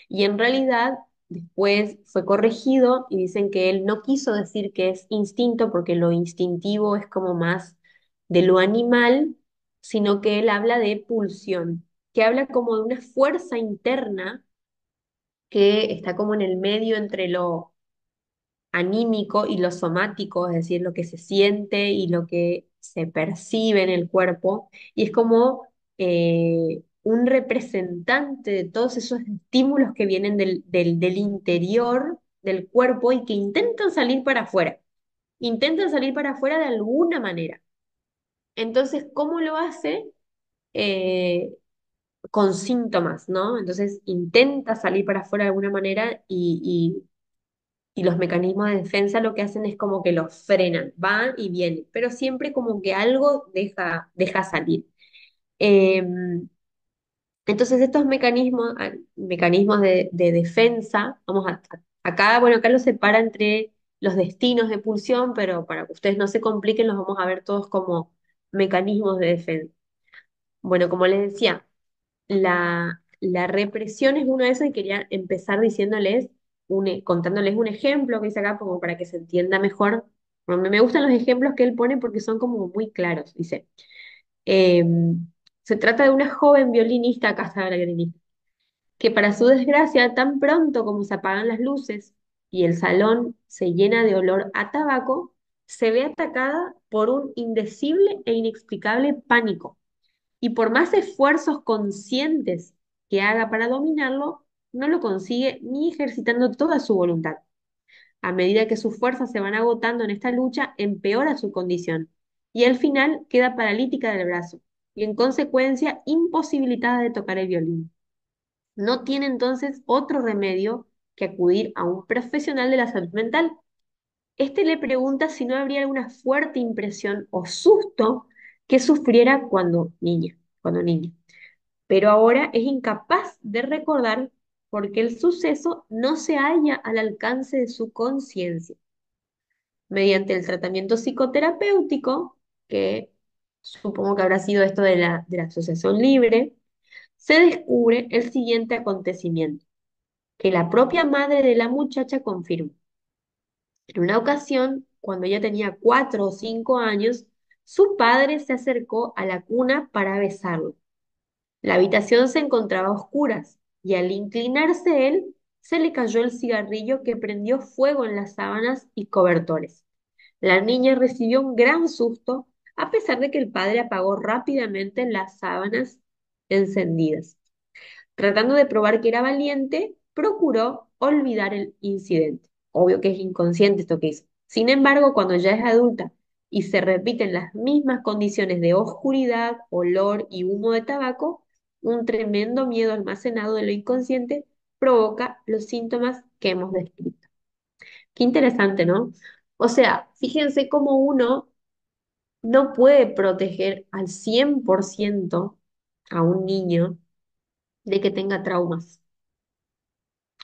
Y en realidad después fue corregido y dicen que él no quiso decir que es instinto porque lo instintivo es como más de lo animal, sino que él habla de pulsión, que habla como de una fuerza interna que está como en el medio entre anímico y lo somático, es decir, lo que se siente y lo que se percibe en el cuerpo, y es como un representante de todos esos estímulos que vienen del interior del cuerpo y que intentan salir para afuera de alguna manera. Entonces, ¿cómo lo hace? Eh, con síntomas, ¿no? Entonces intenta salir para afuera de alguna manera y los mecanismos de defensa lo que hacen es como que los frenan, va y viene, pero siempre como que algo deja salir. Eh, entonces estos mecanismos, mecanismos de defensa, acá, bueno, acá los separa entre los destinos de pulsión, pero para que ustedes no se compliquen, los vamos a ver todos como mecanismos de defensa. Bueno, como les decía, la represión es uno de esos y quería empezar diciéndoles, contándoles un ejemplo que hice acá como para que se entienda mejor. Bueno, me gustan los ejemplos que él pone porque son como muy claros. Dice, eh, se trata de una joven violinista, acá está la violinista, que para su desgracia, tan pronto como se apagan las luces y el salón se llena de olor a tabaco, se ve atacada por un indecible e inexplicable pánico y por más esfuerzos conscientes que haga para dominarlo, no lo consigue ni ejercitando toda su voluntad. A medida que sus fuerzas se van agotando en esta lucha, empeora su condición y al final queda paralítica del brazo y en consecuencia imposibilitada de tocar el violín. No tiene entonces otro remedio que acudir a un profesional de la salud mental. Este le pregunta si no habría alguna fuerte impresión o susto que sufriera cuando niña, pero ahora es incapaz de recordar porque el suceso no se halla al alcance de su conciencia. Mediante el tratamiento psicoterapéutico, que supongo que habrá sido esto de la asociación libre, se descubre el siguiente acontecimiento, que la propia madre de la muchacha confirma. En una ocasión, cuando ella tenía 4 o 5 años, su padre se acercó a la cuna para besarlo. La habitación se encontraba a oscuras y al inclinarse él, se le cayó el cigarrillo que prendió fuego en las sábanas y cobertores. La niña recibió un gran susto, a pesar de que el padre apagó rápidamente las sábanas encendidas. Tratando de probar que era valiente, procuró olvidar el incidente. Obvio que es inconsciente esto que hizo. Sin embargo, cuando ya es adulta y se repiten las mismas condiciones de oscuridad, olor y humo de tabaco, un tremendo miedo almacenado en lo inconsciente provoca los síntomas que hemos descrito. Qué interesante, ¿no? O sea, fíjense cómo uno no puede proteger al 100% a un niño de que tenga traumas.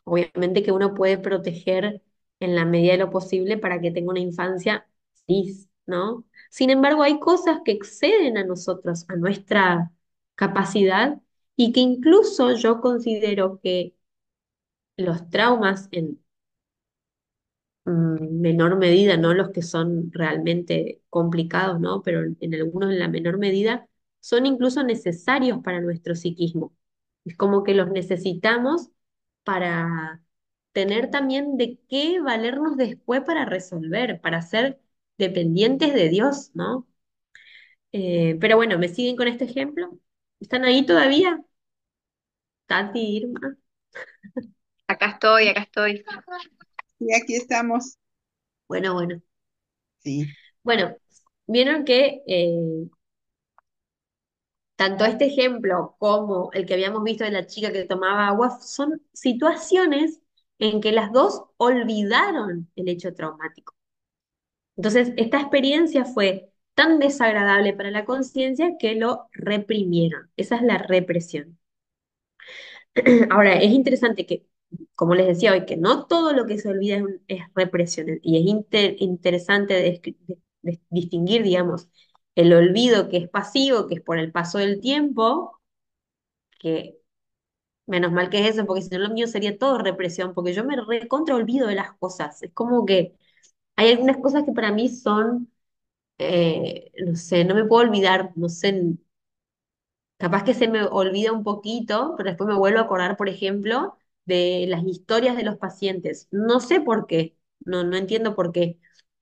Obviamente que uno puede proteger en la medida de lo posible para que tenga una infancia feliz, ¿no? Sin embargo, hay cosas que exceden a nosotros, a nuestra capacidad, y que incluso yo considero que los traumas en menor medida, no los que son realmente complicados, ¿no? Pero en algunos en la menor medida, son incluso necesarios para nuestro psiquismo. Es como que los necesitamos para tener también de qué valernos después para resolver, para ser dependientes de Dios, ¿no? Pero bueno, ¿me siguen con este ejemplo? ¿Están ahí todavía? Tati, Irma. Acá estoy, acá estoy. Y aquí estamos. Bueno, bueno. Sí, Bueno, vieron que tanto este ejemplo como el que habíamos visto de la chica que tomaba agua son situaciones en que las dos olvidaron el hecho traumático. Entonces, esta experiencia fue tan desagradable para la conciencia que lo reprimieron. Esa es la represión. Ahora, es interesante que, como les decía hoy, que no todo lo que se olvida es represión. Y es interesante distinguir, digamos, el olvido que es pasivo, que es por el paso del tiempo, que menos mal que es eso, porque si no lo mío sería todo represión, porque yo me recontra olvido de las cosas. Es como que hay algunas cosas que para mí son, no sé, no me puedo olvidar, no sé, capaz que se me olvida un poquito, pero después me vuelvo a acordar, por ejemplo, de las historias de los pacientes. No sé por qué. no entiendo por qué,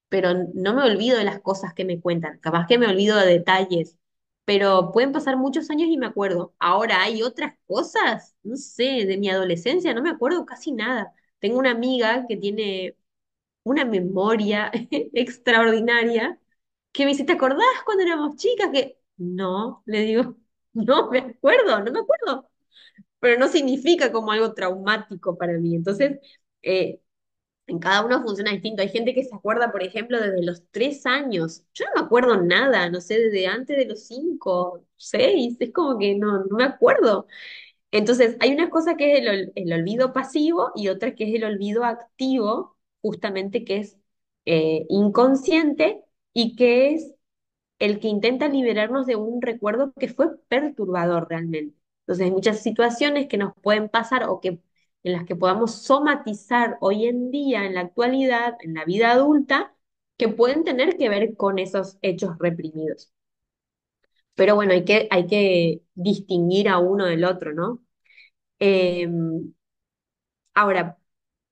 pero no me olvido de las cosas que me cuentan. Capaz que me olvido de detalles, pero pueden pasar muchos años y me acuerdo. Ahora hay otras cosas, no sé, de mi adolescencia, no me acuerdo casi nada. Tengo una amiga que tiene una memoria extraordinaria que me dice, ¿te acordás cuando éramos chicas? Que no, le digo, no me acuerdo, no me acuerdo, pero no significa como algo traumático para mí. Entonces, eh, en cada uno funciona distinto. Hay gente que se acuerda, por ejemplo, desde los 3 años. Yo no me acuerdo nada, no sé, desde antes de los 5, 6, es como que no me acuerdo. Entonces, hay una cosa que es el olvido pasivo y otra que es el olvido activo, justamente que es inconsciente y que es el que intenta liberarnos de un recuerdo que fue perturbador realmente. Entonces, hay muchas situaciones que nos pueden pasar o que en las que podamos somatizar hoy en día, en la actualidad, en la vida adulta, que pueden tener que ver con esos hechos reprimidos. Pero bueno, hay que distinguir a uno del otro, ¿no? Eh, Ahora,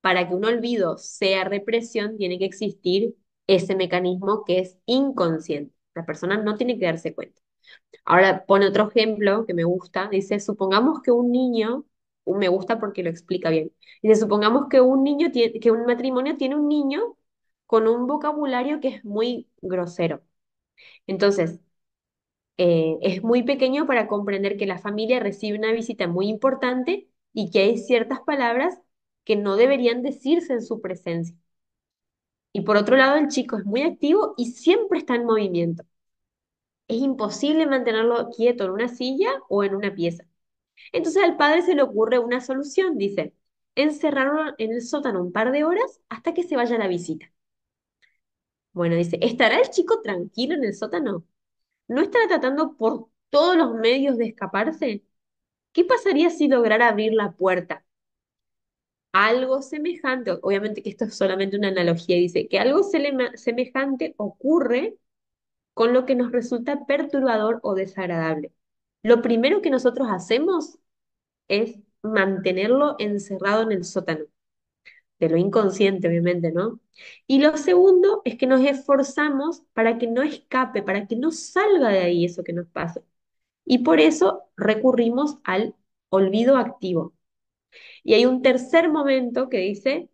para que un olvido sea represión, tiene que existir ese mecanismo que es inconsciente. La persona no tiene que darse cuenta. Ahora pone otro ejemplo que me gusta. Dice, supongamos que un niño, me gusta porque lo explica bien. Dice, supongamos que un niño tiene, que un matrimonio tiene un niño con un vocabulario que es muy grosero. Entonces, es muy pequeño para comprender que la familia recibe una visita muy importante y que hay ciertas palabras que no deberían decirse en su presencia. Y por otro lado, el chico es muy activo y siempre está en movimiento. Es imposible mantenerlo quieto en una silla o en una pieza. Entonces al padre se le ocurre una solución, dice, encerrarlo en el sótano un par de horas hasta que se vaya la visita. Bueno, dice, ¿estará el chico tranquilo en el sótano? ¿No estará tratando por todos los medios de escaparse? ¿Qué pasaría si lograra abrir la puerta? Algo semejante, obviamente que esto es solamente una analogía, dice que algo semejante ocurre con lo que nos resulta perturbador o desagradable. Lo primero que nosotros hacemos es mantenerlo encerrado en el sótano, de lo inconsciente, obviamente, ¿no? Y lo segundo es que nos esforzamos para que no escape, para que no salga de ahí eso que nos pasa. Y por eso recurrimos al olvido activo. Y hay un tercer momento que dice,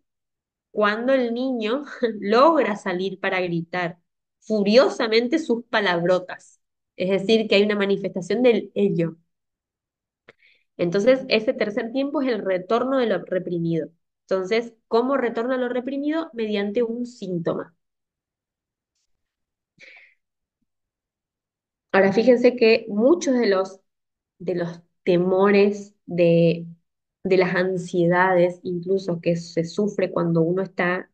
cuando el niño logra salir para gritar furiosamente sus palabrotas. Es decir, que hay una manifestación del ello. Entonces, ese tercer tiempo es el retorno de lo reprimido. Entonces, ¿cómo retorna lo reprimido? Mediante un síntoma. Ahora, fíjense que muchos de los temores, de las ansiedades, incluso que se sufre cuando uno está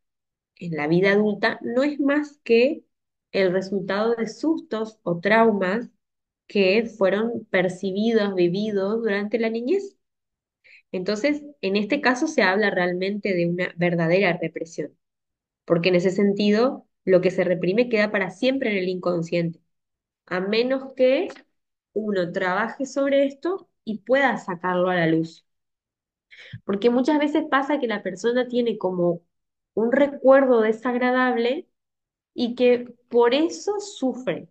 en la vida adulta, no es más que el resultado de sustos o traumas que fueron percibidos, vividos durante la niñez. Entonces, en este caso se habla realmente de una verdadera represión, porque en ese sentido lo que se reprime queda para siempre en el inconsciente, a menos que uno trabaje sobre esto y pueda sacarlo a la luz. Porque muchas veces pasa que la persona tiene como un recuerdo desagradable y que por eso sufre.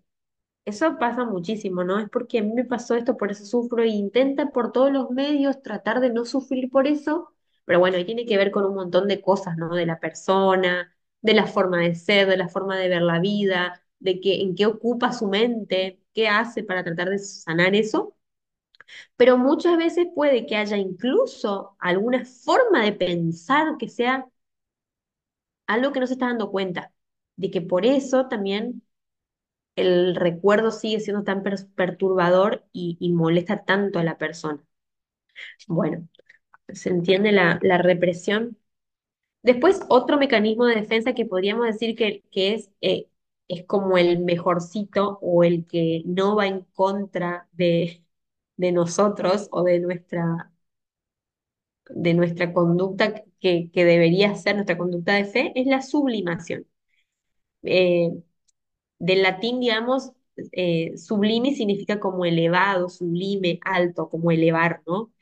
Eso pasa muchísimo, ¿no? Es porque a mí me pasó esto, por eso sufro e intenta por todos los medios tratar de no sufrir por eso, pero bueno, ahí tiene que ver con un montón de cosas, ¿no? De la persona, de la forma de ser, de la forma de ver la vida, de que, en qué ocupa su mente, qué hace para tratar de sanar eso, pero muchas veces puede que haya incluso alguna forma de pensar que sea algo que no se está dando cuenta, de que por eso también el recuerdo sigue siendo tan perturbador y molesta tanto a la persona. Bueno, se entiende la represión. Después, otro mecanismo de defensa que podríamos decir que es como el mejorcito o el que no va en contra de nosotros o de nuestra conducta que debería ser nuestra conducta de fe, es la sublimación. Eh, Del latín, digamos, sublime significa como elevado, sublime, alto, como elevar, ¿no?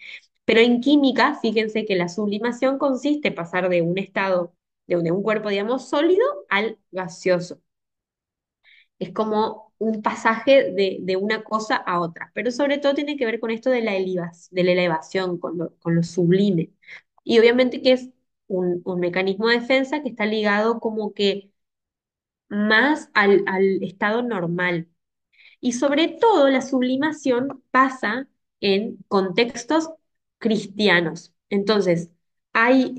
Pero en química, fíjense que la sublimación consiste en pasar de un estado de un cuerpo, digamos, sólido al gaseoso. Es como un pasaje de una cosa a otra, pero sobre todo tiene que ver con esto de de la elevación, con lo sublime. Y obviamente que es un mecanismo de defensa que está ligado como que más al estado normal. Y sobre todo la sublimación pasa en contextos cristianos. Entonces, hay,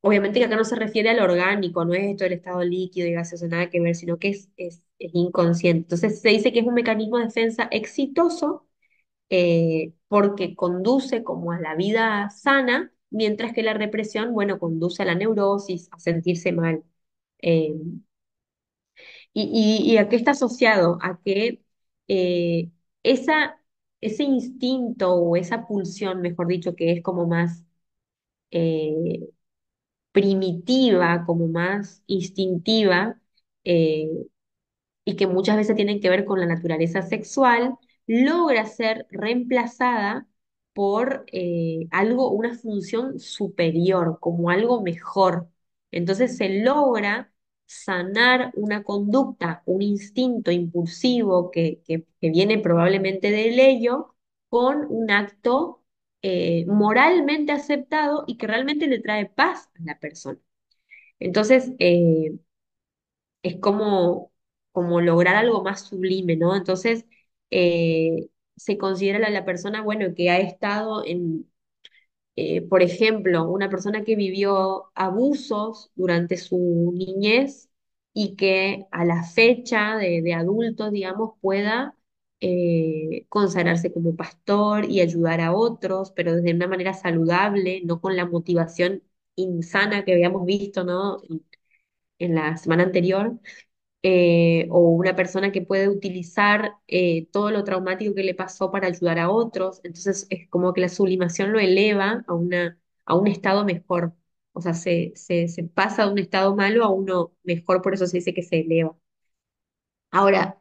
obviamente que acá no se refiere al orgánico, no es esto del estado líquido y gaseoso, nada que ver, sino que es inconsciente. Entonces, se dice que es un mecanismo de defensa exitoso porque conduce como a la vida sana, mientras que la represión, bueno, conduce a la neurosis, a sentirse mal. Eh, y a qué está asociado? A que eh, esa, ese instinto o esa pulsión, mejor dicho, que es como más eh, primitiva, como más instintiva, eh, y que muchas veces tienen que ver con la naturaleza sexual, logra ser reemplazada por algo, una función superior, como algo mejor. Entonces se logra sanar una conducta, un instinto impulsivo que viene probablemente del ello, con un acto moralmente aceptado y que realmente le trae paz a la persona. Entonces, es como lograr algo más sublime, ¿no? Entonces, se considera la persona, bueno, que ha estado por ejemplo, una persona que vivió abusos durante su niñez y que a la fecha de adultos, digamos, pueda consagrarse como pastor y ayudar a otros, pero desde una manera saludable, no con la motivación insana que habíamos visto, ¿no? En la semana anterior, o una persona que puede utilizar todo lo traumático que le pasó para ayudar a otros. Entonces es como que la sublimación lo eleva a un estado mejor. O sea, se pasa de un estado malo a uno mejor, por eso se dice que se eleva. Ahora,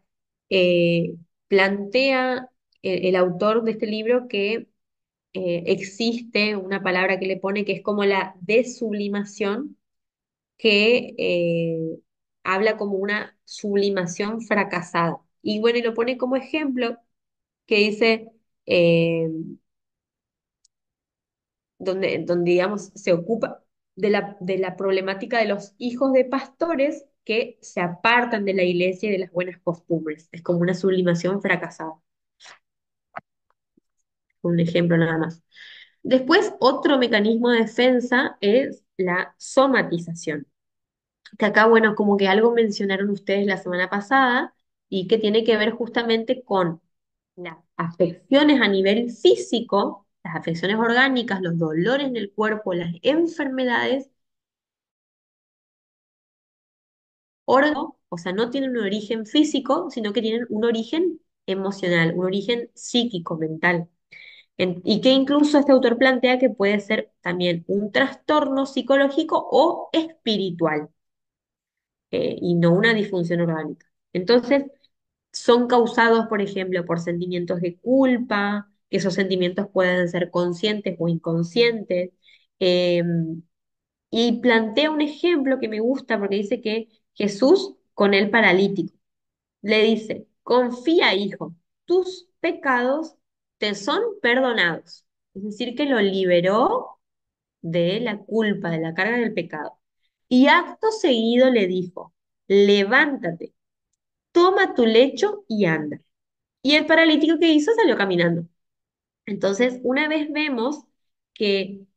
eh, plantea el autor de este libro que existe una palabra que le pone que es como la desublimación, que habla como una sublimación fracasada. Y bueno, y lo pone como ejemplo que dice, eh, donde digamos, se ocupa de la problemática de los hijos de pastores que se apartan de la iglesia y de las buenas costumbres. Es como una sublimación fracasada. Un ejemplo nada más. Después, otro mecanismo de defensa es la somatización. Que acá, bueno, como que algo mencionaron ustedes la semana pasada y que tiene que ver justamente con las afecciones a nivel físico, las afecciones orgánicas, los dolores en el cuerpo, las enfermedades, o sea, no tienen un origen físico, sino que tienen un origen emocional, un origen psíquico, mental. Y que incluso este autor plantea que puede ser también un trastorno psicológico o espiritual, y no una disfunción orgánica. Entonces, son causados, por ejemplo, por sentimientos de culpa, que esos sentimientos pueden ser conscientes o inconscientes. eh, y plantea un ejemplo que me gusta porque dice que Jesús con el paralítico le dice, confía, hijo, tus pecados te son perdonados. Es decir, que lo liberó de la culpa, de la carga del pecado. Y acto seguido le dijo, levántate, toma tu lecho y anda. Y el paralítico que hizo salió caminando. Entonces, una vez que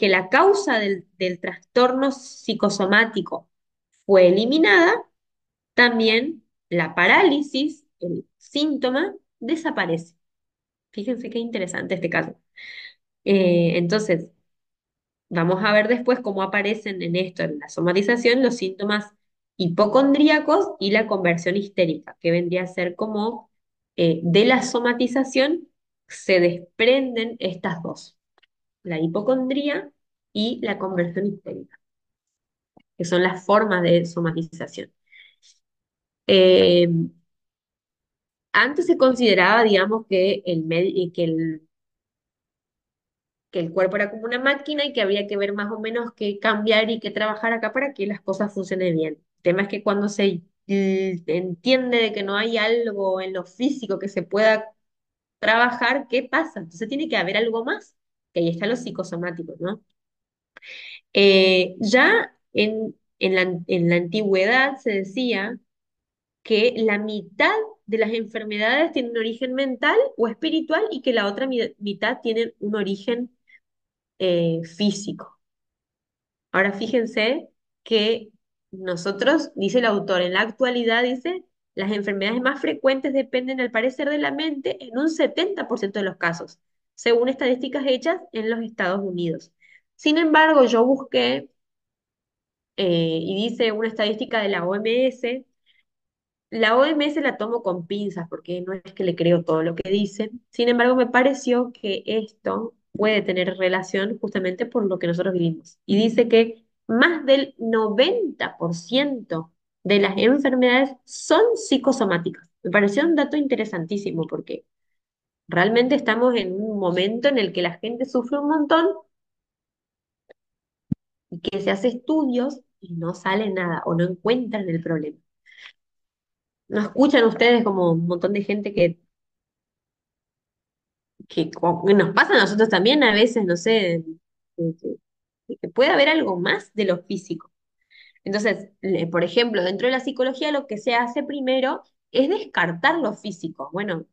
la causa del trastorno psicosomático fue eliminada, también la parálisis, el síntoma, desaparece. Fíjense qué interesante este caso. Entonces, vamos a ver después cómo aparecen en esto, en la somatización, los síntomas hipocondríacos y la conversión histérica, que vendría a ser como de la somatización se desprenden estas dos, la hipocondría y la conversión histérica, que son las formas de somatización. Eh, Antes se consideraba, digamos, que que el cuerpo era como una máquina y que había que ver más o menos qué cambiar y qué trabajar acá para que las cosas funcionen bien. El tema es que cuando se entiende de que no hay algo en lo físico que se pueda trabajar, ¿qué pasa? Entonces tiene que haber algo más, que ahí está lo psicosomático, ¿no? Ya en la antigüedad se decía que la mitad de las enfermedades tienen un origen mental o espiritual y que la otra mitad tienen un origen físico. Ahora fíjense que nosotros, dice el autor, en la actualidad dice, las enfermedades más frecuentes dependen al parecer de la mente en un 70% de los casos, según estadísticas hechas en los Estados Unidos. Sin embargo, yo busqué y dice una estadística de la OMS. La OMS la tomo con pinzas porque no es que le creo todo lo que dice. Sin embargo, me pareció que esto puede tener relación justamente por lo que nosotros vivimos. Y dice que más del 90% de las enfermedades son psicosomáticas. Me pareció un dato interesantísimo porque realmente estamos en un momento en el que la gente sufre un montón y que se hace estudios y no sale nada o no encuentran el problema. ¿No escuchan ustedes como un montón de gente que nos pasa a nosotros también a veces, no sé, que puede haber algo más de lo físico? Entonces, por ejemplo, dentro de la psicología lo que se hace primero es descartar lo físico. Bueno,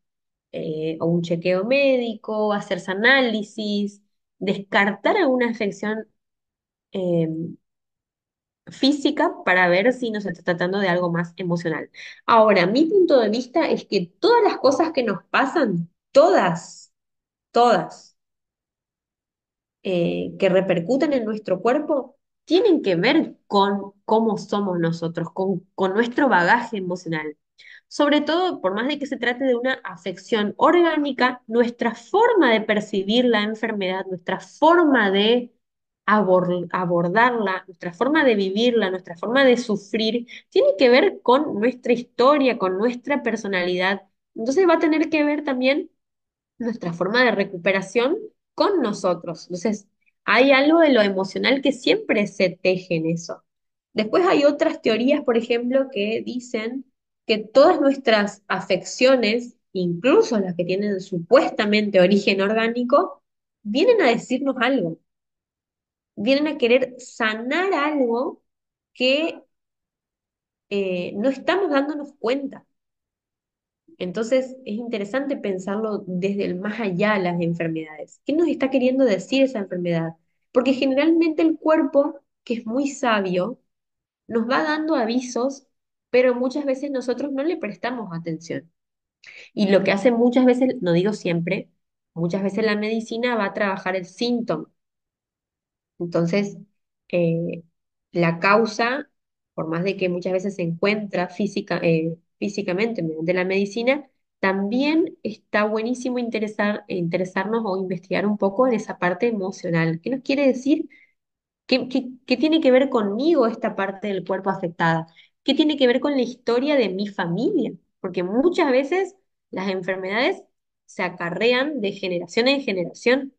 o un chequeo médico, hacerse análisis, descartar alguna afección eh, física para ver si nos está tratando de algo más emocional. Ahora, mi punto de vista es que todas las cosas que nos pasan, todas, que repercuten en nuestro cuerpo tienen que ver con cómo somos nosotros, con nuestro bagaje emocional. Sobre todo, por más de que se trate de una afección orgánica, nuestra forma de percibir la enfermedad, nuestra forma de abordarla, nuestra forma de vivirla, nuestra forma de sufrir, tiene que ver con nuestra historia, con nuestra personalidad. Entonces va a tener que ver también nuestra forma de recuperación con nosotros. Entonces, hay algo de lo emocional que siempre se teje en eso. Después hay otras teorías, por ejemplo, que dicen que todas nuestras afecciones, incluso las que tienen supuestamente origen orgánico, vienen a decirnos algo, vienen a querer sanar algo que no estamos dándonos cuenta. Entonces es interesante pensarlo desde el más allá las enfermedades. ¿Qué nos está queriendo decir esa enfermedad? Porque generalmente el cuerpo, que es muy sabio, nos va dando avisos, pero muchas veces nosotros no le prestamos atención. Y lo que hace muchas veces, no digo siempre, muchas veces la medicina va a trabajar el síntoma. Entonces, eh, la causa, por más de que muchas veces se encuentra físicamente mediante la medicina, también está buenísimo interesarnos o investigar un poco en esa parte emocional. ¿Qué nos quiere decir? ¿Qué tiene que ver conmigo esta parte del cuerpo afectada? ¿Qué tiene que ver con la historia de mi familia? Porque muchas veces las enfermedades se acarrean de generación en generación.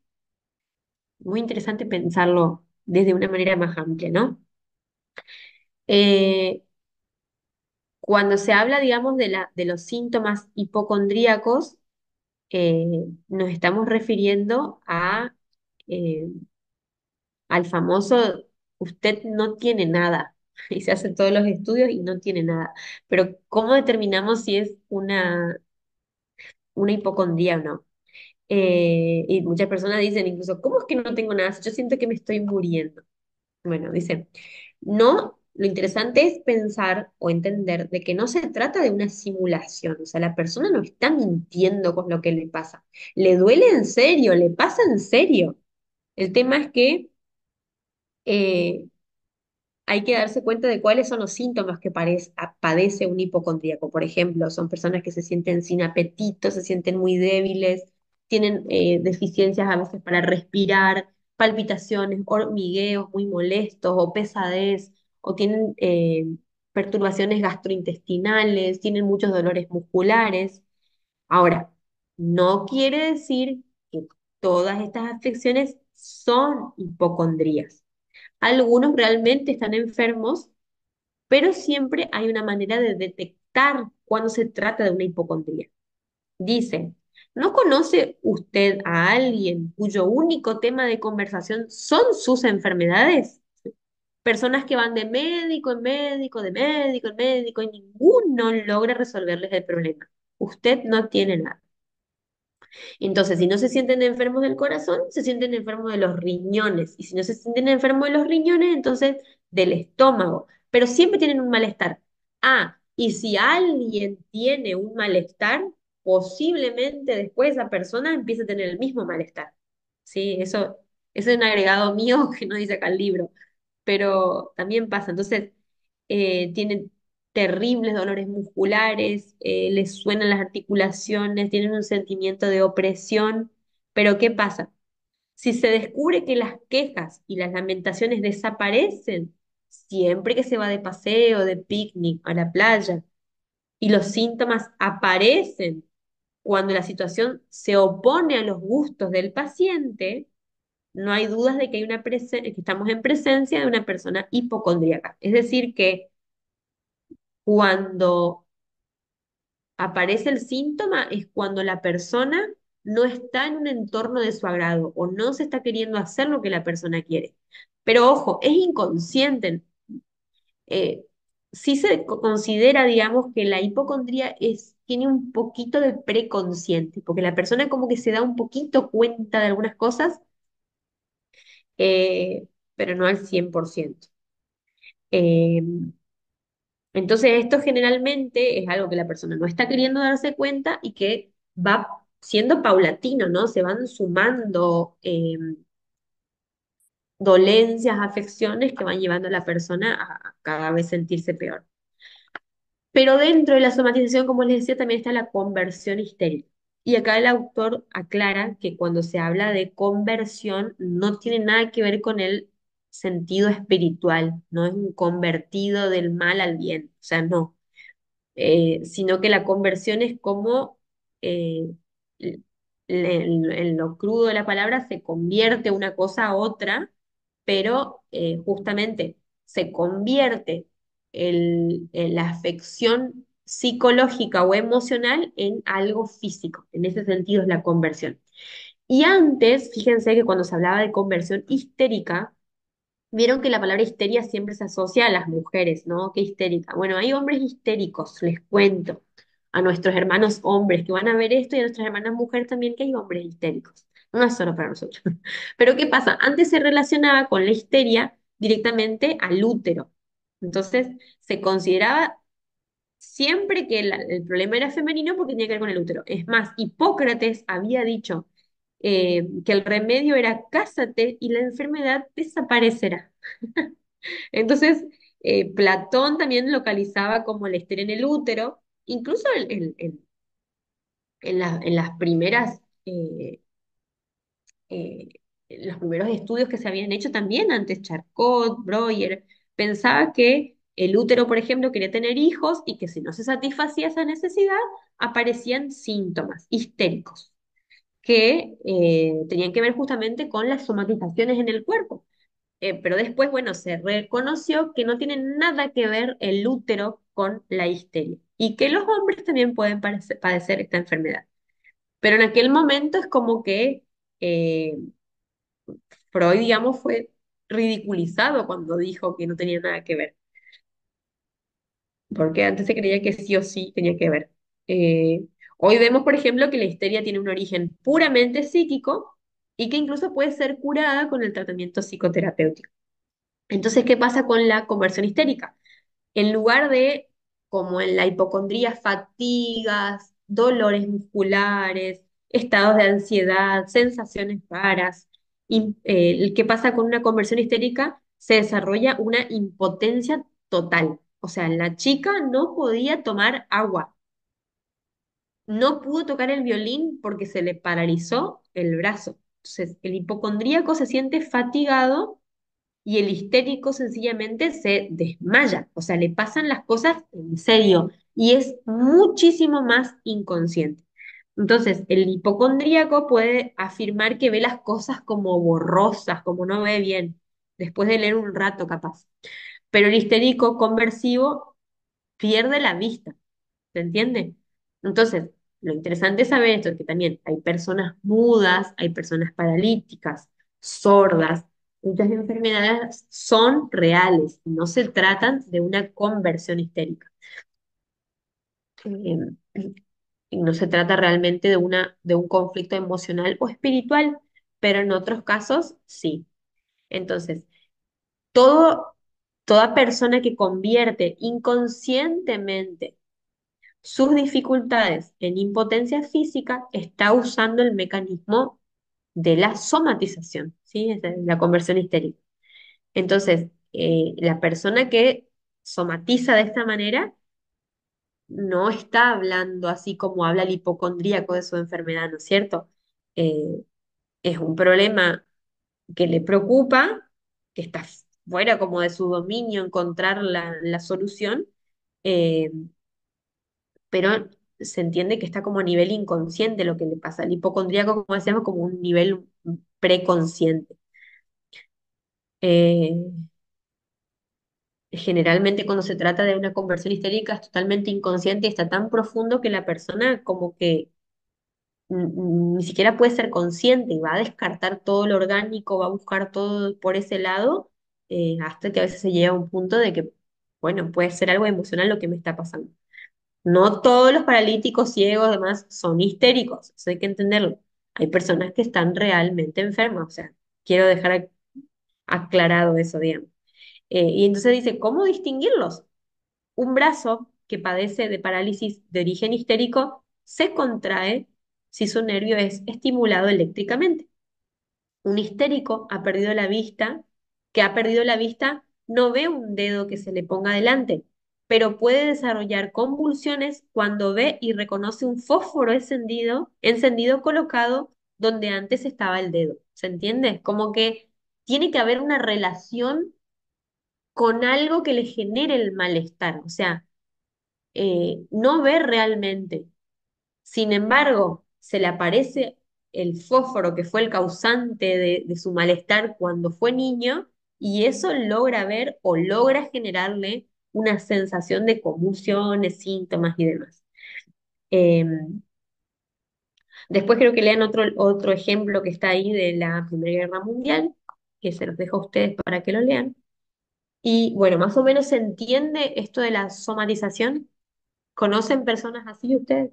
Muy interesante pensarlo desde una manera más amplia, ¿no? Eh, Cuando se habla, digamos, de los síntomas hipocondríacos, nos estamos refiriendo eh, al famoso, usted no tiene nada, y se hacen todos los estudios y no tiene nada. Pero ¿cómo determinamos si es una hipocondría o no? Y muchas personas dicen incluso, ¿cómo es que no tengo nada? Si yo siento que me estoy muriendo. Bueno, dice, no, lo interesante es pensar o entender de que no se trata de una simulación, o sea, la persona no está mintiendo con lo que le pasa, le duele en serio, le pasa en serio. El tema es que eh, hay que darse cuenta de cuáles son los síntomas que padece un hipocondríaco. Por ejemplo, son personas que se sienten sin apetito, se sienten muy débiles, tienen deficiencias a veces para respirar, palpitaciones, hormigueos muy molestos o pesadez, o tienen perturbaciones gastrointestinales, tienen muchos dolores musculares. Ahora, no quiere decir que todas estas afecciones son hipocondrías. Algunos realmente están enfermos, pero siempre hay una manera de detectar cuando se trata de una hipocondría. Dice, ¿no conoce usted a alguien cuyo único tema de conversación son sus enfermedades? Personas que van de médico en médico, de médico en médico, y ninguno logra resolverles el problema. Usted no tiene nada. Entonces, si no se sienten enfermos del corazón, se sienten enfermos de los riñones. Y si no se sienten enfermos de los riñones, entonces del estómago. Pero siempre tienen un malestar. Ah, y si alguien tiene un malestar, posiblemente después esa persona empiece a tener el mismo malestar. Sí, eso es un agregado mío que no dice acá el libro, pero también pasa. Entonces, tienen terribles dolores musculares, les suenan las articulaciones, tienen un sentimiento de opresión, pero ¿qué pasa? Si se descubre que las quejas y las lamentaciones desaparecen siempre que se va de paseo, de picnic a la playa, y los síntomas aparecen cuando la situación se opone a los gustos del paciente, no hay dudas de que que estamos en presencia de una persona hipocondríaca. Es decir, que cuando aparece el síntoma es cuando la persona no está en un entorno de su agrado o no se está queriendo hacer lo que la persona quiere. Pero ojo, es inconsciente. Eh, sí considera, digamos, que la hipocondría tiene un poquito de preconsciente, porque la persona como que se da un poquito cuenta de algunas cosas, pero no al 100%. Eh, Entonces, esto generalmente es algo que la persona no está queriendo darse cuenta y que va siendo paulatino, ¿no? Se van sumando dolencias, afecciones que van llevando a la persona a cada vez sentirse peor. Pero dentro de la somatización, como les decía, también está la conversión histérica. Y acá el autor aclara que cuando se habla de conversión no tiene nada que ver con el sentido espiritual, no es un convertido del mal al bien, o sea, no, sino que la conversión es como, eh, en lo crudo de la palabra, se convierte una cosa a otra, pero justamente se convierte la afección psicológica o emocional en algo físico. En ese sentido es la conversión. Y antes, fíjense que cuando se hablaba de conversión histérica, vieron que la palabra histeria siempre se asocia a las mujeres, ¿no? Qué histérica. Bueno, hay hombres histéricos, les cuento. A nuestros hermanos hombres que van a ver esto y a nuestras hermanas mujeres también que hay hombres histéricos. No es solo para nosotros. Pero ¿qué pasa? Antes se relacionaba con la histeria directamente al útero. Entonces se consideraba siempre que el problema era femenino porque tenía que ver con el útero. Es más, Hipócrates había dicho que el remedio era cásate y la enfermedad desaparecerá. Entonces, Platón también localizaba como la histeria en el útero, incluso en las primeras, eh, en los primeros estudios que se habían hecho también antes, Charcot, Breuer, pensaba que el útero, por ejemplo, quería tener hijos y que si no se satisfacía esa necesidad, aparecían síntomas histéricos que tenían que ver justamente con las somatizaciones en el cuerpo. Pero después, bueno, se reconoció que no tiene nada que ver el útero con la histeria y que los hombres también pueden padecer esta enfermedad. Pero en aquel momento es como que eh, Freud, digamos, fue ridiculizado cuando dijo que no tenía nada que ver, porque antes se creía que sí o sí tenía que ver. Hoy vemos, por ejemplo, que la histeria tiene un origen puramente psíquico y que incluso puede ser curada con el tratamiento psicoterapéutico. Entonces, ¿qué pasa con la conversión histérica? En lugar de, como en la hipocondría, fatigas, dolores musculares, estados de ansiedad, sensaciones raras, ¿qué pasa con una conversión histérica? Se desarrolla una impotencia total. O sea, la chica no podía tomar agua, no pudo tocar el violín porque se le paralizó el brazo. Entonces, el hipocondríaco se siente fatigado y el histérico sencillamente se desmaya, o sea, le pasan las cosas en serio y es muchísimo más inconsciente. Entonces, el hipocondríaco puede afirmar que ve las cosas como borrosas, como no ve bien, después de leer un rato capaz. Pero el histérico conversivo pierde la vista, ¿se entiende? Entonces, lo interesante es saber esto, que también hay personas mudas, hay personas paralíticas, sordas. Muchas enfermedades son reales, no se tratan de una conversión histérica. Eh, y no se trata realmente de un conflicto emocional o espiritual, pero en otros casos sí. Entonces, todo, toda persona que convierte inconscientemente sus dificultades en impotencia física está usando el mecanismo de la somatización, ¿sí? Es la conversión histérica. Entonces, la persona que somatiza de esta manera no está hablando así como habla el hipocondríaco de su enfermedad, ¿no es cierto? Eh, es un problema que le preocupa, que está fuera como de su dominio encontrar la solución, eh, pero se entiende que está como a nivel inconsciente lo que le pasa. El hipocondríaco, como decíamos, como un nivel preconsciente. Eh, Generalmente cuando se trata de una conversión histérica es totalmente inconsciente y está tan profundo que la persona como que ni siquiera puede ser consciente y va a descartar todo lo orgánico, va a buscar todo por ese lado, hasta que a veces se llega a un punto de que, bueno, puede ser algo emocional lo que me está pasando. No todos los paralíticos, ciegos, demás, son histéricos, eso hay que entenderlo. Hay personas que están realmente enfermas, o sea, quiero dejar aclarado eso, digamos. Y entonces dice, ¿cómo distinguirlos? Un brazo que padece de parálisis de origen histérico se contrae si su nervio es estimulado eléctricamente. Un histérico ha perdido la vista, que ha perdido la vista, no ve un dedo que se le ponga delante, pero puede desarrollar convulsiones cuando ve y reconoce un fósforo encendido colocado donde antes estaba el dedo. ¿Se entiende? Como que tiene que haber una relación con algo que le genere el malestar. O sea, no ve realmente. Sin embargo, se le aparece el fósforo que fue el causante de su malestar cuando fue niño y eso logra ver o logra generarle una sensación de convulsiones, síntomas y demás. Eh, Después creo que lean otro ejemplo que está ahí de la Primera Guerra Mundial, que se los dejo a ustedes para que lo lean. Y bueno, más o menos se entiende esto de la somatización. ¿Conocen personas así ustedes?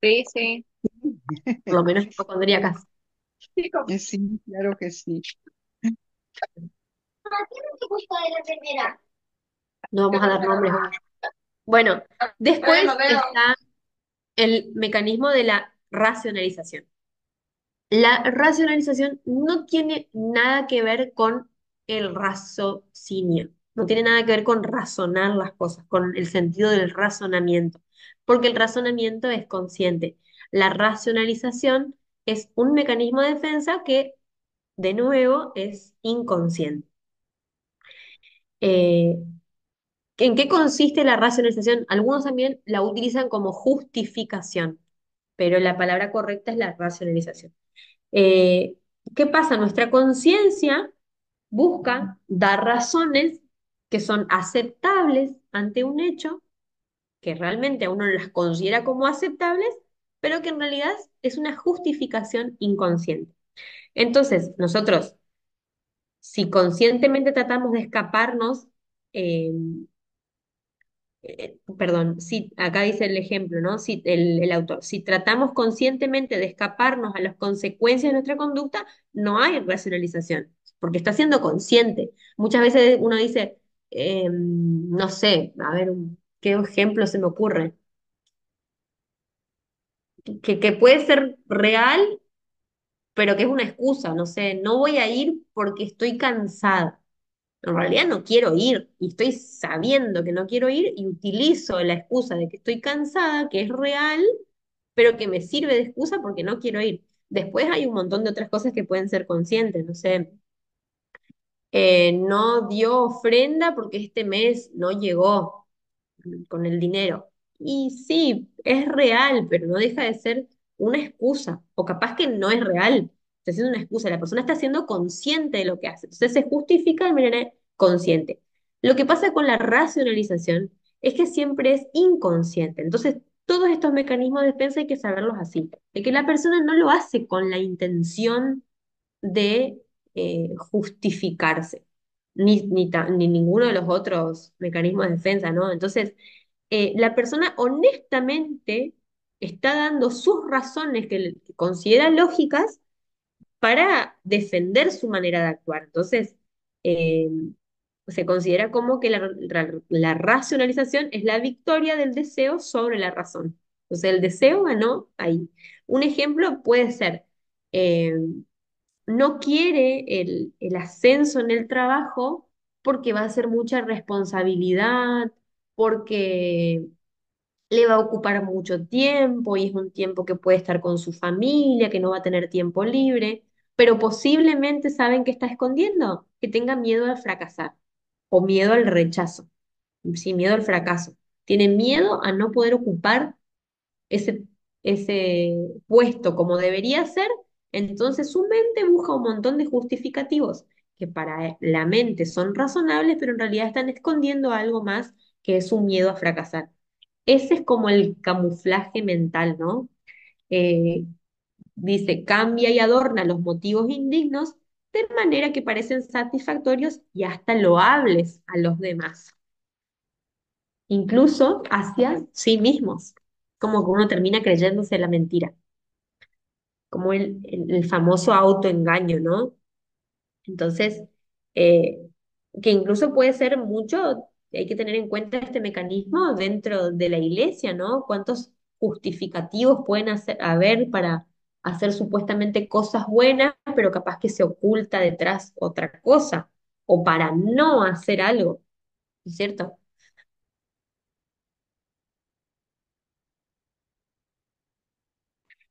Sí, sí. Por lo menos hipocondríacas. Sí, claro que sí. No vamos a dar nombres hoy. Bueno, después está el mecanismo de la racionalización. La racionalización no tiene nada que ver con el raciocinio, no tiene nada que ver con razonar las cosas, con el sentido del razonamiento, porque el razonamiento es consciente. La racionalización es un mecanismo de defensa que, de nuevo, es inconsciente. Eh, ¿En qué consiste la racionalización? Algunos también la utilizan como justificación, pero la palabra correcta es la racionalización. Eh, ¿Qué pasa? Nuestra conciencia busca dar razones que son aceptables ante un hecho, que realmente a uno las considera como aceptables, pero que en realidad es una justificación inconsciente. Entonces, nosotros, si conscientemente tratamos de escaparnos, eh, perdón, si acá dice el ejemplo, ¿no? Si el autor, si tratamos conscientemente de escaparnos a las consecuencias de nuestra conducta, no hay racionalización, porque está siendo consciente. Muchas veces uno dice, no sé, a ver, ¿qué ejemplo se me ocurre? Que puede ser real, pero que es una excusa, no sé, no voy a ir porque estoy cansada. En realidad no quiero ir y estoy sabiendo que no quiero ir y utilizo la excusa de que estoy cansada, que es real, pero que me sirve de excusa porque no quiero ir. Después hay un montón de otras cosas que pueden ser conscientes, no sé, no dio ofrenda porque este mes no llegó con el dinero. Y sí, es real, pero no deja de ser una excusa, o capaz que no es real, está siendo una excusa, la persona está siendo consciente de lo que hace, entonces se justifica de manera consciente. Lo que pasa con la racionalización es que siempre es inconsciente, entonces todos estos mecanismos de defensa hay que saberlos así, de que la persona no lo hace con la intención de justificarse, ni ninguno de los otros mecanismos de defensa, ¿no? Entonces, la persona honestamente está dando sus razones que considera lógicas para defender su manera de actuar. Entonces, eh, se considera como que la racionalización es la victoria del deseo sobre la razón. Entonces, el deseo ganó ahí. Un ejemplo puede ser, eh, no quiere el ascenso en el trabajo porque va a ser mucha responsabilidad, porque le va a ocupar mucho tiempo y es un tiempo que puede estar con su familia, que no va a tener tiempo libre, pero posiblemente saben que está escondiendo, que tenga miedo a fracasar o miedo al rechazo, sí, miedo al fracaso. Tiene miedo a no poder ocupar ese, ese puesto como debería ser, entonces su mente busca un montón de justificativos que para la mente son razonables, pero en realidad están escondiendo algo más que es un miedo a fracasar. Ese es como el camuflaje mental, ¿no? Eh, Dice, cambia y adorna los motivos indignos de manera que parecen satisfactorios y hasta loables a los demás, incluso hacia sí mismos, como que uno termina creyéndose la mentira, como el famoso autoengaño, ¿no? Entonces, eh, que incluso puede ser mucho, hay que tener en cuenta este mecanismo dentro de la iglesia, ¿no? ¿Cuántos justificativos pueden haber para hacer supuestamente cosas buenas, pero capaz que se oculta detrás otra cosa, o para no hacer algo, ¿no es cierto?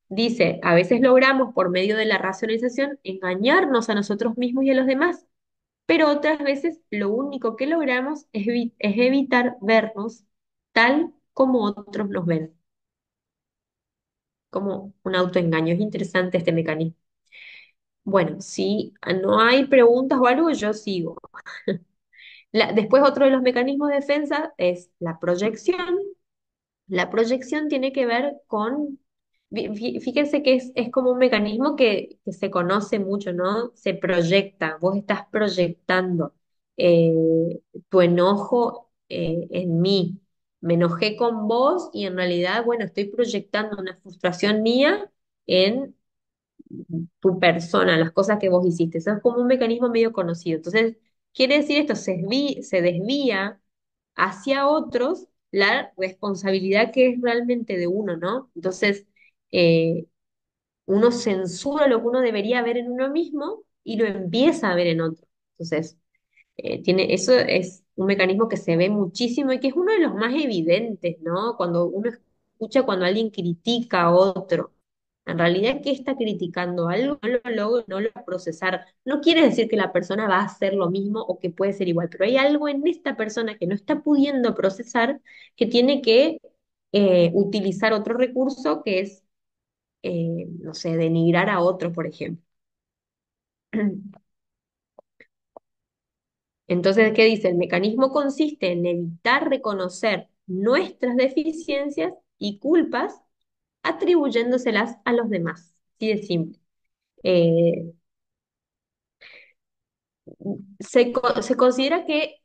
Dice, a veces logramos por medio de la racionalización engañarnos a nosotros mismos y a los demás, pero otras veces lo único que logramos es evitar vernos tal como otros nos ven, como un autoengaño. Es interesante este mecanismo. Bueno, si no hay preguntas o algo, yo sigo. Después otro de los mecanismos de defensa es la proyección. La proyección tiene que ver con, fíjense que es como un mecanismo que se conoce mucho, ¿no? Se proyecta, vos estás proyectando eh, tu enojo en mí. Me enojé con vos y en realidad, bueno, estoy proyectando una frustración mía en tu persona, las cosas que vos hiciste. Eso es como un mecanismo medio conocido. Entonces, quiere decir esto, se desvía hacia otros la responsabilidad que es realmente de uno, ¿no? Entonces, eh, uno censura lo que uno debería ver en uno mismo y lo empieza a ver en otro. Entonces, eso es un mecanismo que se ve muchísimo y que es uno de los más evidentes, ¿no? Cuando uno escucha cuando alguien critica a otro. En realidad, ¿qué está criticando? Algo no lo logra, no lo va a procesar. No quiere decir que la persona va a hacer lo mismo o que puede ser igual, pero hay algo en esta persona que no está pudiendo procesar que tiene que utilizar otro recurso que es, no sé, denigrar a otro, por ejemplo. Entonces, ¿qué dice? El mecanismo consiste en evitar reconocer nuestras deficiencias y culpas atribuyéndoselas a los demás. Así de simple. Eh, se considera que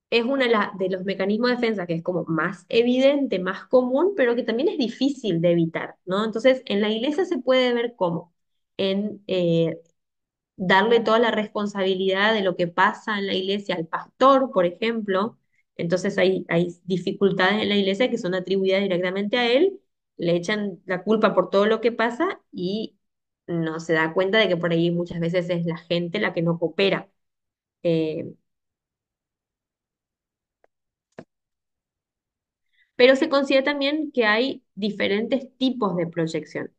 es uno de los mecanismos de defensa que es como más evidente, más común, pero que también es difícil de evitar, ¿no? Entonces, en la iglesia se puede ver cómo en darle toda la responsabilidad de lo que pasa en la iglesia al pastor, por ejemplo. Entonces hay dificultades en la iglesia que son atribuidas directamente a él, le echan la culpa por todo lo que pasa y no se da cuenta de que por ahí muchas veces es la gente la que no coopera. Eh, pero se considera también que hay diferentes tipos de proyección,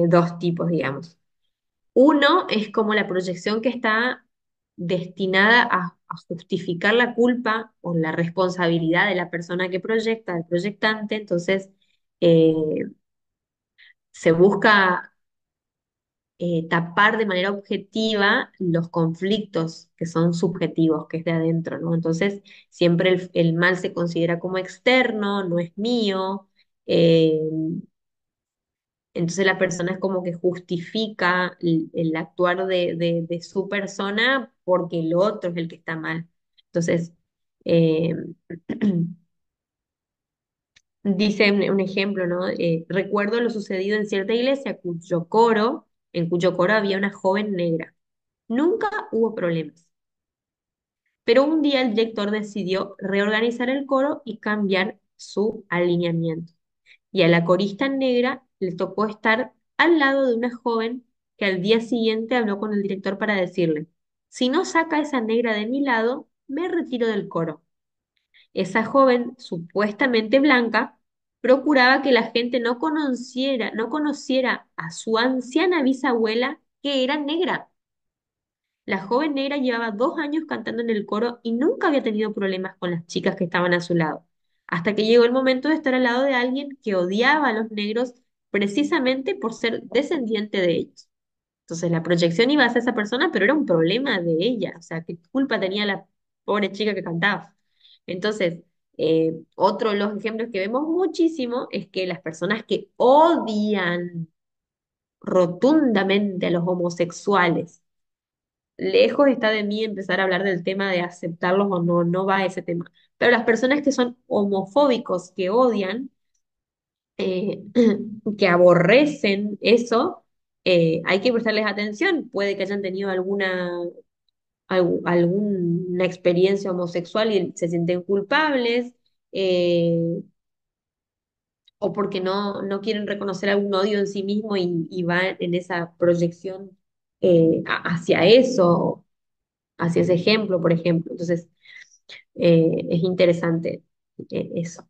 dos tipos, digamos. Uno es como la proyección que está destinada a justificar la culpa o la responsabilidad de la persona que proyecta, del proyectante. Entonces, eh, se busca tapar de manera objetiva los conflictos que son subjetivos, que es de adentro, ¿no? Entonces, siempre el mal se considera como externo, no es mío. eh, entonces la persona es como que justifica el actuar de su persona porque el otro es el que está mal. Entonces, eh, dice un ejemplo, ¿no? Recuerdo lo sucedido en cierta iglesia en cuyo coro había una joven negra. Nunca hubo problemas, pero un día el director decidió reorganizar el coro y cambiar su alineamiento. Y a la corista negra le tocó estar al lado de una joven que al día siguiente habló con el director para decirle, si no saca a esa negra de mi lado, me retiro del coro. Esa joven, supuestamente blanca, procuraba que la gente no conociera a su anciana bisabuela que era negra. La joven negra llevaba 2 años cantando en el coro y nunca había tenido problemas con las chicas que estaban a su lado, hasta que llegó el momento de estar al lado de alguien que odiaba a los negros precisamente por ser descendiente de ellos. Entonces la proyección iba hacia esa persona, pero era un problema de ella, o sea, ¿qué culpa tenía la pobre chica que cantaba? Entonces, otro de los ejemplos que vemos muchísimo es que las personas que odian rotundamente a los homosexuales, lejos está de mí empezar a hablar del tema de aceptarlos o no, no va ese tema. Pero las personas que son homofóbicos, que odian, eh, que aborrecen eso, hay que prestarles atención. Puede que hayan tenido alguna experiencia homosexual y se sienten culpables, eh, o porque no quieren reconocer algún odio en sí mismo y van en esa proyección hacia eso, hacia ese ejemplo, por ejemplo. Entonces, es interesante eso.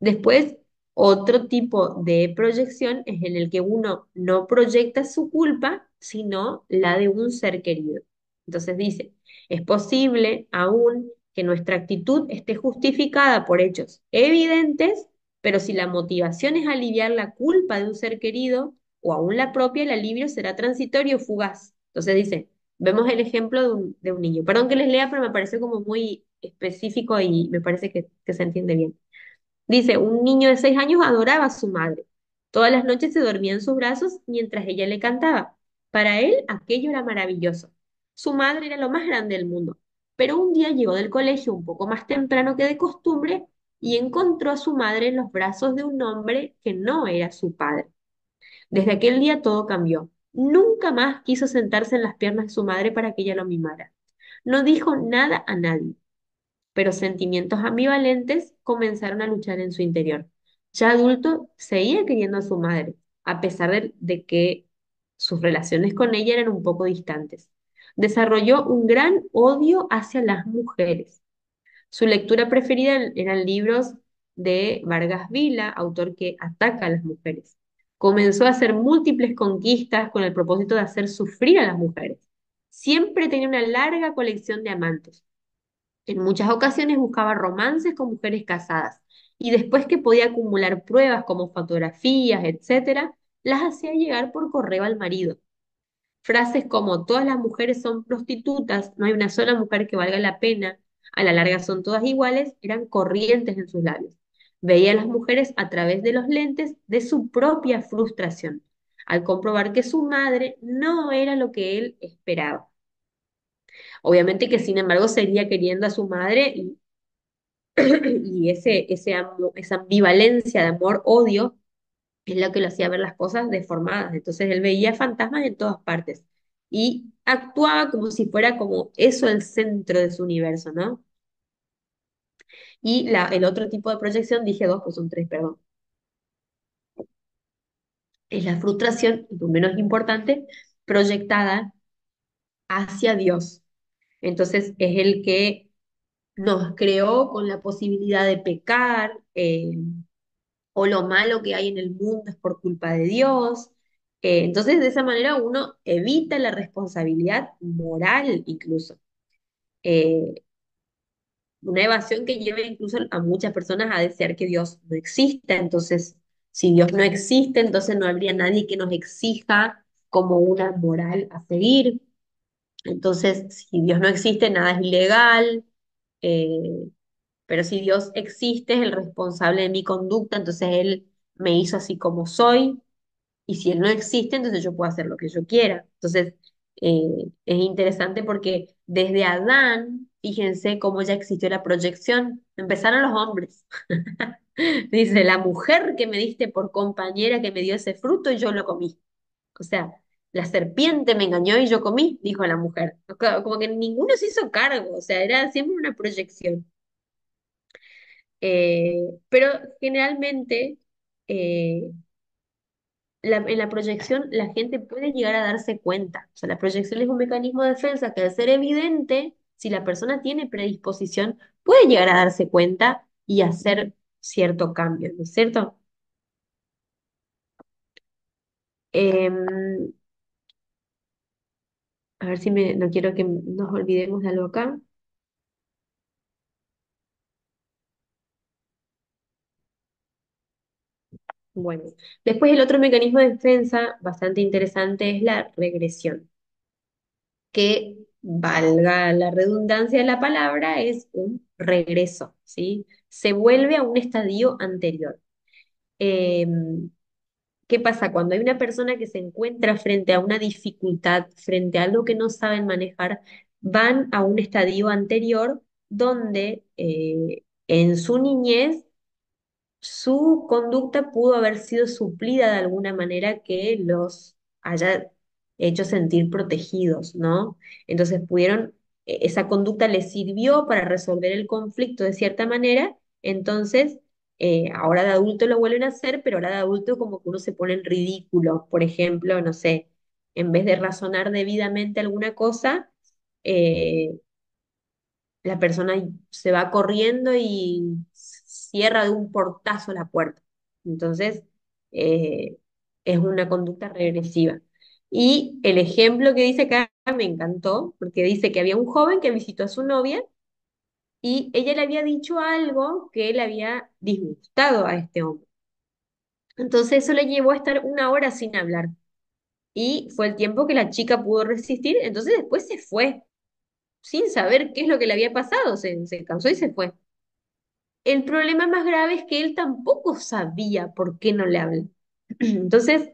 Después, otro tipo de proyección es en el que uno no proyecta su culpa, sino la de un ser querido. Entonces dice, es posible aún que nuestra actitud esté justificada por hechos evidentes, pero si la motivación es aliviar la culpa de un ser querido o aún la propia, el alivio será transitorio o fugaz. Entonces dice, vemos el ejemplo de un niño. Perdón que les lea, pero me parece como muy específico y me parece que se entiende bien. Dice, un niño de 6 años adoraba a su madre. Todas las noches se dormía en sus brazos mientras ella le cantaba. Para él aquello era maravilloso. Su madre era lo más grande del mundo. Pero un día llegó del colegio un poco más temprano que de costumbre y encontró a su madre en los brazos de un hombre que no era su padre. Desde aquel día todo cambió. Nunca más quiso sentarse en las piernas de su madre para que ella lo mimara. No dijo nada a nadie, pero sentimientos ambivalentes comenzaron a luchar en su interior. Ya adulto, seguía queriendo a su madre, a pesar de que sus relaciones con ella eran un poco distantes. Desarrolló un gran odio hacia las mujeres. Su lectura preferida eran libros de Vargas Vila, autor que ataca a las mujeres. Comenzó a hacer múltiples conquistas con el propósito de hacer sufrir a las mujeres. Siempre tenía una larga colección de amantes. En muchas ocasiones buscaba romances con mujeres casadas y después que podía acumular pruebas como fotografías, etcétera, las hacía llegar por correo al marido. Frases como todas las mujeres son prostitutas, no hay una sola mujer que valga la pena, a la larga son todas iguales, eran corrientes en sus labios. Veía a las mujeres a través de los lentes de su propia frustración, al comprobar que su madre no era lo que él esperaba. Obviamente que sin embargo seguía queriendo a su madre y esa ambivalencia de amor-odio es lo que lo hacía ver las cosas deformadas. Entonces él veía fantasmas en todas partes y actuaba como si fuera como eso el centro de su universo, ¿no? Y el otro tipo de proyección, dije dos, pues son tres, perdón, es la frustración, y lo menos importante, proyectada hacia Dios. Entonces es el que nos creó con la posibilidad de pecar, o lo malo que hay en el mundo es por culpa de Dios. Entonces, de esa manera uno evita la responsabilidad moral incluso. Eh, una evasión que lleva incluso a muchas personas a desear que Dios no exista. Entonces, si Dios no existe, entonces no habría nadie que nos exija como una moral a seguir. Entonces, si Dios no existe, nada es ilegal. eh, pero si Dios existe, es el responsable de mi conducta, entonces Él me hizo así como soy. Y si Él no existe, entonces yo puedo hacer lo que yo quiera. Entonces, es interesante porque desde Adán, fíjense cómo ya existió la proyección. Empezaron los hombres. Dice, la mujer que me diste por compañera que me dio ese fruto y yo lo comí. O sea, la serpiente me engañó y yo comí, dijo la mujer. Como que ninguno se hizo cargo, o sea, era siempre una proyección. Pero generalmente eh, en la proyección la gente puede llegar a darse cuenta. O sea, la proyección es un mecanismo de defensa que al ser evidente, si la persona tiene predisposición, puede llegar a darse cuenta y hacer cierto cambio, ¿no es cierto? Em, a ver si no quiero que nos olvidemos de algo acá. Bueno, después el otro mecanismo de defensa bastante interesante es la regresión, que valga la redundancia de la palabra, es un regreso, ¿sí? Se vuelve a un estadio anterior. Eh, ¿Qué pasa? Cuando hay una persona que se encuentra frente a una dificultad, frente a algo que no saben manejar, van a un estadio anterior donde en su niñez su conducta pudo haber sido suplida de alguna manera que los haya hecho sentir protegidos, ¿no? Entonces pudieron, esa conducta les sirvió para resolver el conflicto de cierta manera, entonces ahora de adulto lo vuelven a hacer, pero ahora de adulto como que uno se pone en ridículo, por ejemplo, no sé, en vez de razonar debidamente alguna cosa, eh, la persona se va corriendo y cierra de un portazo la puerta. Entonces, eh, es una conducta regresiva. Y el ejemplo que dice acá me encantó, porque dice que había un joven que visitó a su novia y ella le había dicho algo que le había disgustado a este hombre. Entonces eso le llevó a estar una hora sin hablar. Y fue el tiempo que la chica pudo resistir, entonces después se fue, sin saber qué es lo que le había pasado, se cansó y se fue. El problema más grave es que él tampoco sabía por qué no le habló. Entonces,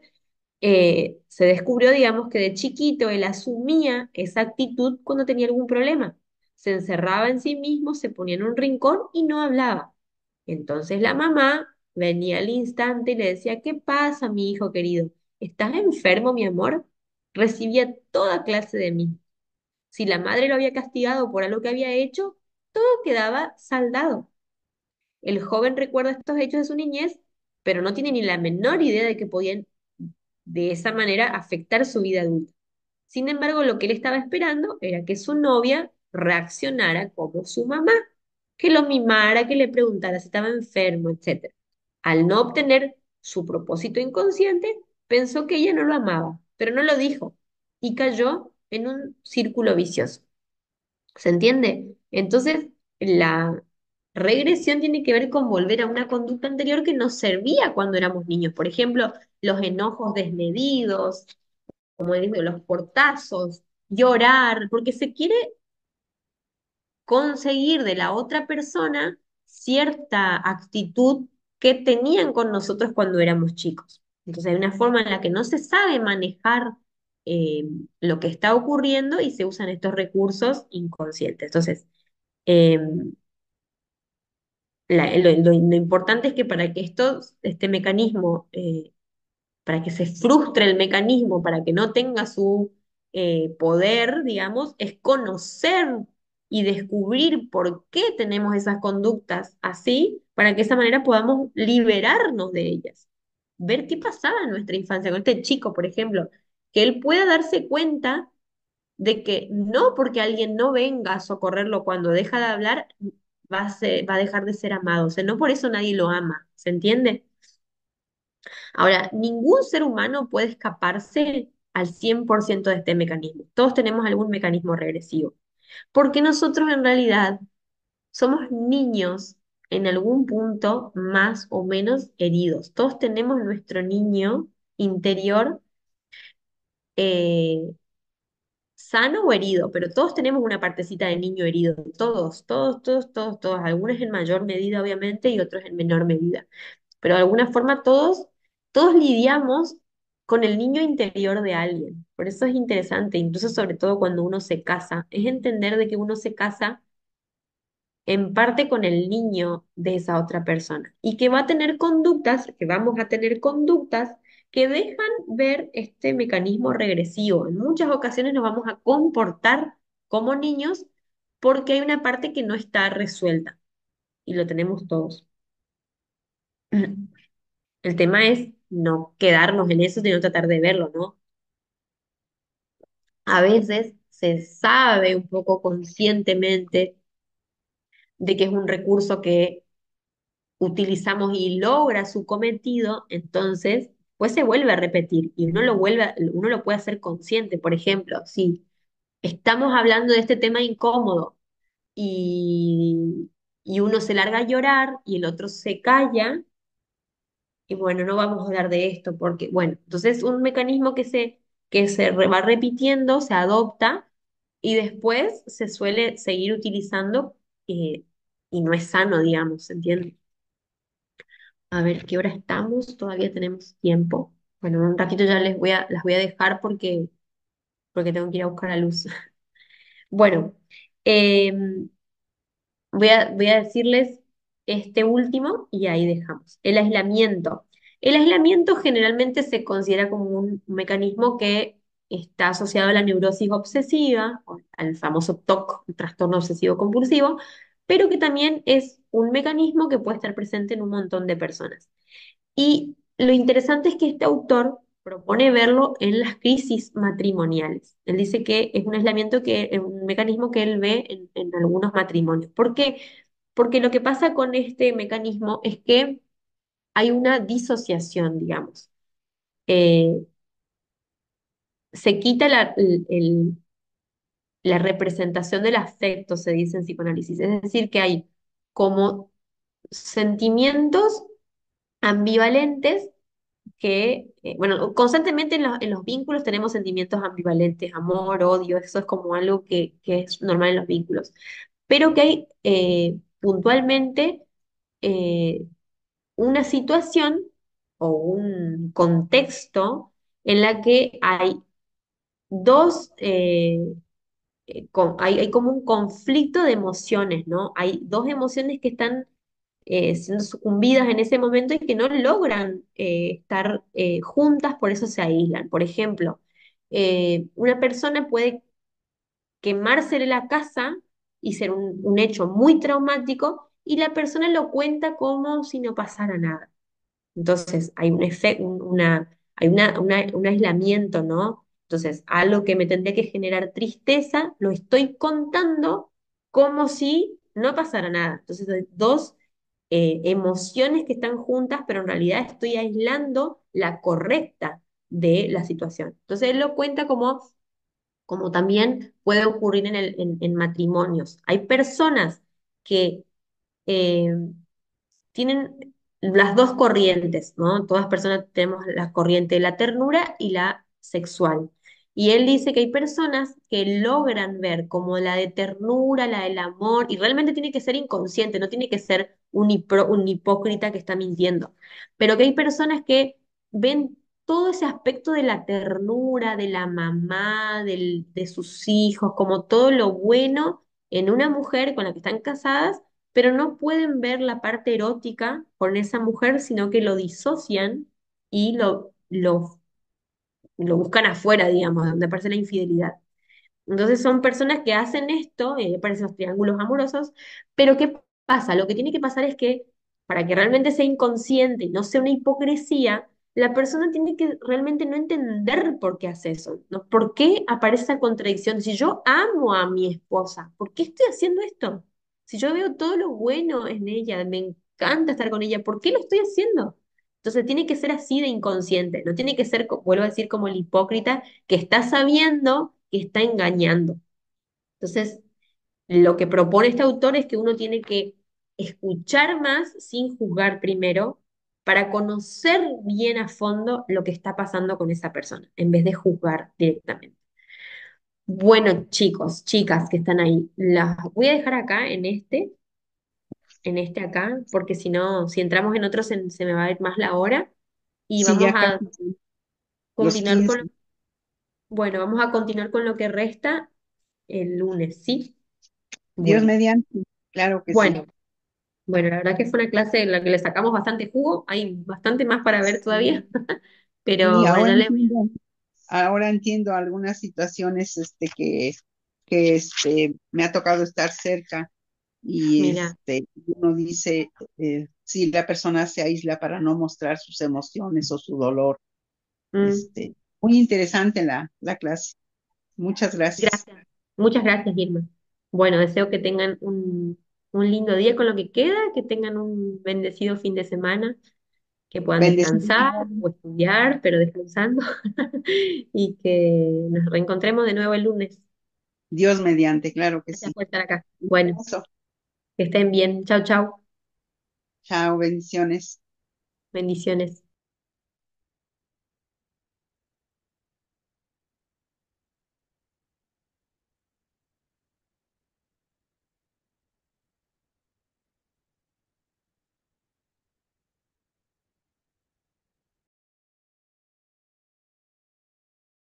se descubrió, digamos, que de chiquito él asumía esa actitud cuando tenía algún problema. Se encerraba en sí mismo, se ponía en un rincón y no hablaba. Entonces la mamá venía al instante y le decía, ¿qué pasa, mi hijo querido? ¿Estás enfermo, mi amor? Recibía toda clase de mí. Si la madre lo había castigado por algo que había hecho, todo quedaba saldado. El joven recuerda estos hechos de su niñez, pero no tiene ni la menor idea de que podían de esa manera afectar su vida adulta. Sin embargo, lo que él estaba esperando era que su novia reaccionara como su mamá, que lo mimara, que le preguntara si estaba enfermo, etcétera. Al no obtener su propósito inconsciente, pensó que ella no lo amaba, pero no lo dijo y cayó en un círculo vicioso. ¿Se entiende? Entonces, la regresión tiene que ver con volver a una conducta anterior que nos servía cuando éramos niños. Por ejemplo, los enojos desmedidos, como digo, los portazos, llorar, porque se quiere conseguir de la otra persona cierta actitud que tenían con nosotros cuando éramos chicos. Entonces hay una forma en la que no se sabe manejar eh, lo que está ocurriendo y se usan estos recursos inconscientes. Entonces, eh, lo importante es que para que este mecanismo, para que se frustre el mecanismo, para que no tenga su poder, digamos, es conocer y descubrir por qué tenemos esas conductas así, para que de esa manera podamos liberarnos de ellas. Ver qué pasaba en nuestra infancia con este chico, por ejemplo, que él pueda darse cuenta de que no porque alguien no venga a socorrerlo cuando deja de hablar, va a dejar de ser amado. O sea, no por eso nadie lo ama, ¿se entiende? Ahora, ningún ser humano puede escaparse al 100% de este mecanismo. Todos tenemos algún mecanismo regresivo. Porque nosotros en realidad somos niños en algún punto más o menos heridos. Todos tenemos nuestro niño interior eh, sano o herido, pero todos tenemos una partecita de niño herido. Todos, todos, todos, todos, todos. Algunos en mayor medida, obviamente, y otros en menor medida. Pero de alguna forma todos lidiamos con el niño interior de alguien. Por eso es interesante, incluso sobre todo cuando uno se casa, es entender de que uno se casa en parte con el niño de esa otra persona y que va a tener conductas, que vamos a tener conductas que dejan ver este mecanismo regresivo. En muchas ocasiones nos vamos a comportar como niños porque hay una parte que no está resuelta y lo tenemos todos. El tema es no quedarnos en eso, sino tratar de verlo, ¿no? A veces se sabe un poco conscientemente de que es un recurso que utilizamos y logra su cometido, entonces, pues se vuelve a repetir y uno lo puede hacer consciente. Por ejemplo, si estamos hablando de este tema incómodo y, y uno se larga a llorar y el otro se calla, y bueno, no vamos a hablar de esto porque, bueno, entonces un mecanismo va repitiendo, se adopta y después se suele seguir utilizando eh, y no es sano, digamos, ¿entiendes? A ver, ¿qué hora estamos? Todavía tenemos tiempo. Bueno, en un ratito ya las voy a dejar porque tengo que ir a buscar a Luz. Bueno, em, voy a decirles este último y ahí dejamos. El aislamiento. El aislamiento generalmente se considera como un mecanismo que está asociado a la neurosis obsesiva, o al famoso TOC, el trastorno obsesivo compulsivo, pero que también es un mecanismo que puede estar presente en un montón de personas. Y lo interesante es que este autor propone verlo en las crisis matrimoniales. Él dice que es un aislamiento es un mecanismo que él ve en algunos matrimonios. ¿Por qué? Porque lo que pasa con este mecanismo es que hay una disociación, digamos. Eh, Se quita la representación del afecto, se dice en psicoanálisis. Es decir, que hay como sentimientos ambivalentes bueno, constantemente en los vínculos tenemos sentimientos ambivalentes, amor, odio, eso es como algo que es normal en los vínculos, pero que hay puntualmente eh, una situación o un contexto en la que hay dos, hay como un conflicto de emociones, ¿no? Hay dos emociones que están siendo sucumbidas en ese momento y que no logran estar juntas, por eso se aíslan. Por ejemplo, una persona puede quemársele la casa y ser un hecho muy traumático y la persona lo cuenta como si no pasara nada. Entonces, hay un efecto, hay un aislamiento, ¿no? Entonces, algo que me tendría que generar tristeza, lo estoy contando como si no pasara nada. Entonces, hay dos emociones que están juntas, pero en realidad estoy aislando la correcta de la situación. Entonces, él lo cuenta como también puede ocurrir en matrimonios. Hay personas que eh, tienen las dos corrientes, ¿no? Todas personas tenemos la corriente de la ternura y la sexual. Y él dice que hay personas que logran ver como la de ternura, la del amor, y realmente tiene que ser inconsciente, no tiene que ser un hipócrita que está mintiendo, pero que hay personas que ven todo ese aspecto de la ternura, de la mamá, de sus hijos, como todo lo bueno en una mujer con la que están casadas, pero no pueden ver la parte erótica con esa mujer, sino que lo disocian y lo buscan afuera, digamos, donde aparece la infidelidad. Entonces son personas que hacen esto, parecen los triángulos amorosos, pero ¿qué pasa? Lo que tiene que pasar es que para que realmente sea inconsciente y no sea una hipocresía, la persona tiene que realmente no entender por qué hace eso, ¿no? ¿Por qué aparece esa contradicción? Si yo amo a mi esposa, ¿por qué estoy haciendo esto? Si yo veo todo lo bueno en ella, me encanta estar con ella, ¿por qué lo estoy haciendo? Entonces tiene que ser así de inconsciente, no tiene que ser, vuelvo a decir, como el hipócrita que está sabiendo que está engañando. Entonces, Lo que propone este autor es que uno tiene que escuchar más sin juzgar primero para conocer bien a fondo lo que está pasando con esa persona, en vez de juzgar directamente. Bueno, chicos, chicas que están ahí, las voy a dejar acá en este acá, porque si no, si entramos en otro se me va a ir más la hora y Sí, vamos ya a casi son los continuar con, 15. bueno, vamos a continuar con lo que resta el lunes, ¿sí? Dios Bueno, mediante, claro que sí. bueno, bueno, la verdad que fue una clase en la que le sacamos bastante jugo, hay bastante más para ver todavía, Sí, sí, pero bueno, ahora entiendo algunas situaciones que me ha tocado estar cerca y mira, uno dice, si la persona se aísla para no mostrar sus emociones o su dolor. mm, Muy interesante la clase. Muchas gracias. gracias, muchas gracias, Irma. Bueno, deseo que tengan un lindo día con lo que queda, que tengan un bendecido fin de semana, que puedan Bendecido. descansar o estudiar, pero descansando, y que nos reencontremos de nuevo el lunes. Dios mediante, claro que Gracias sí. por estar acá. Un Bueno, abrazo. que estén bien. Chau, chau. Chao, bendiciones. Bendiciones.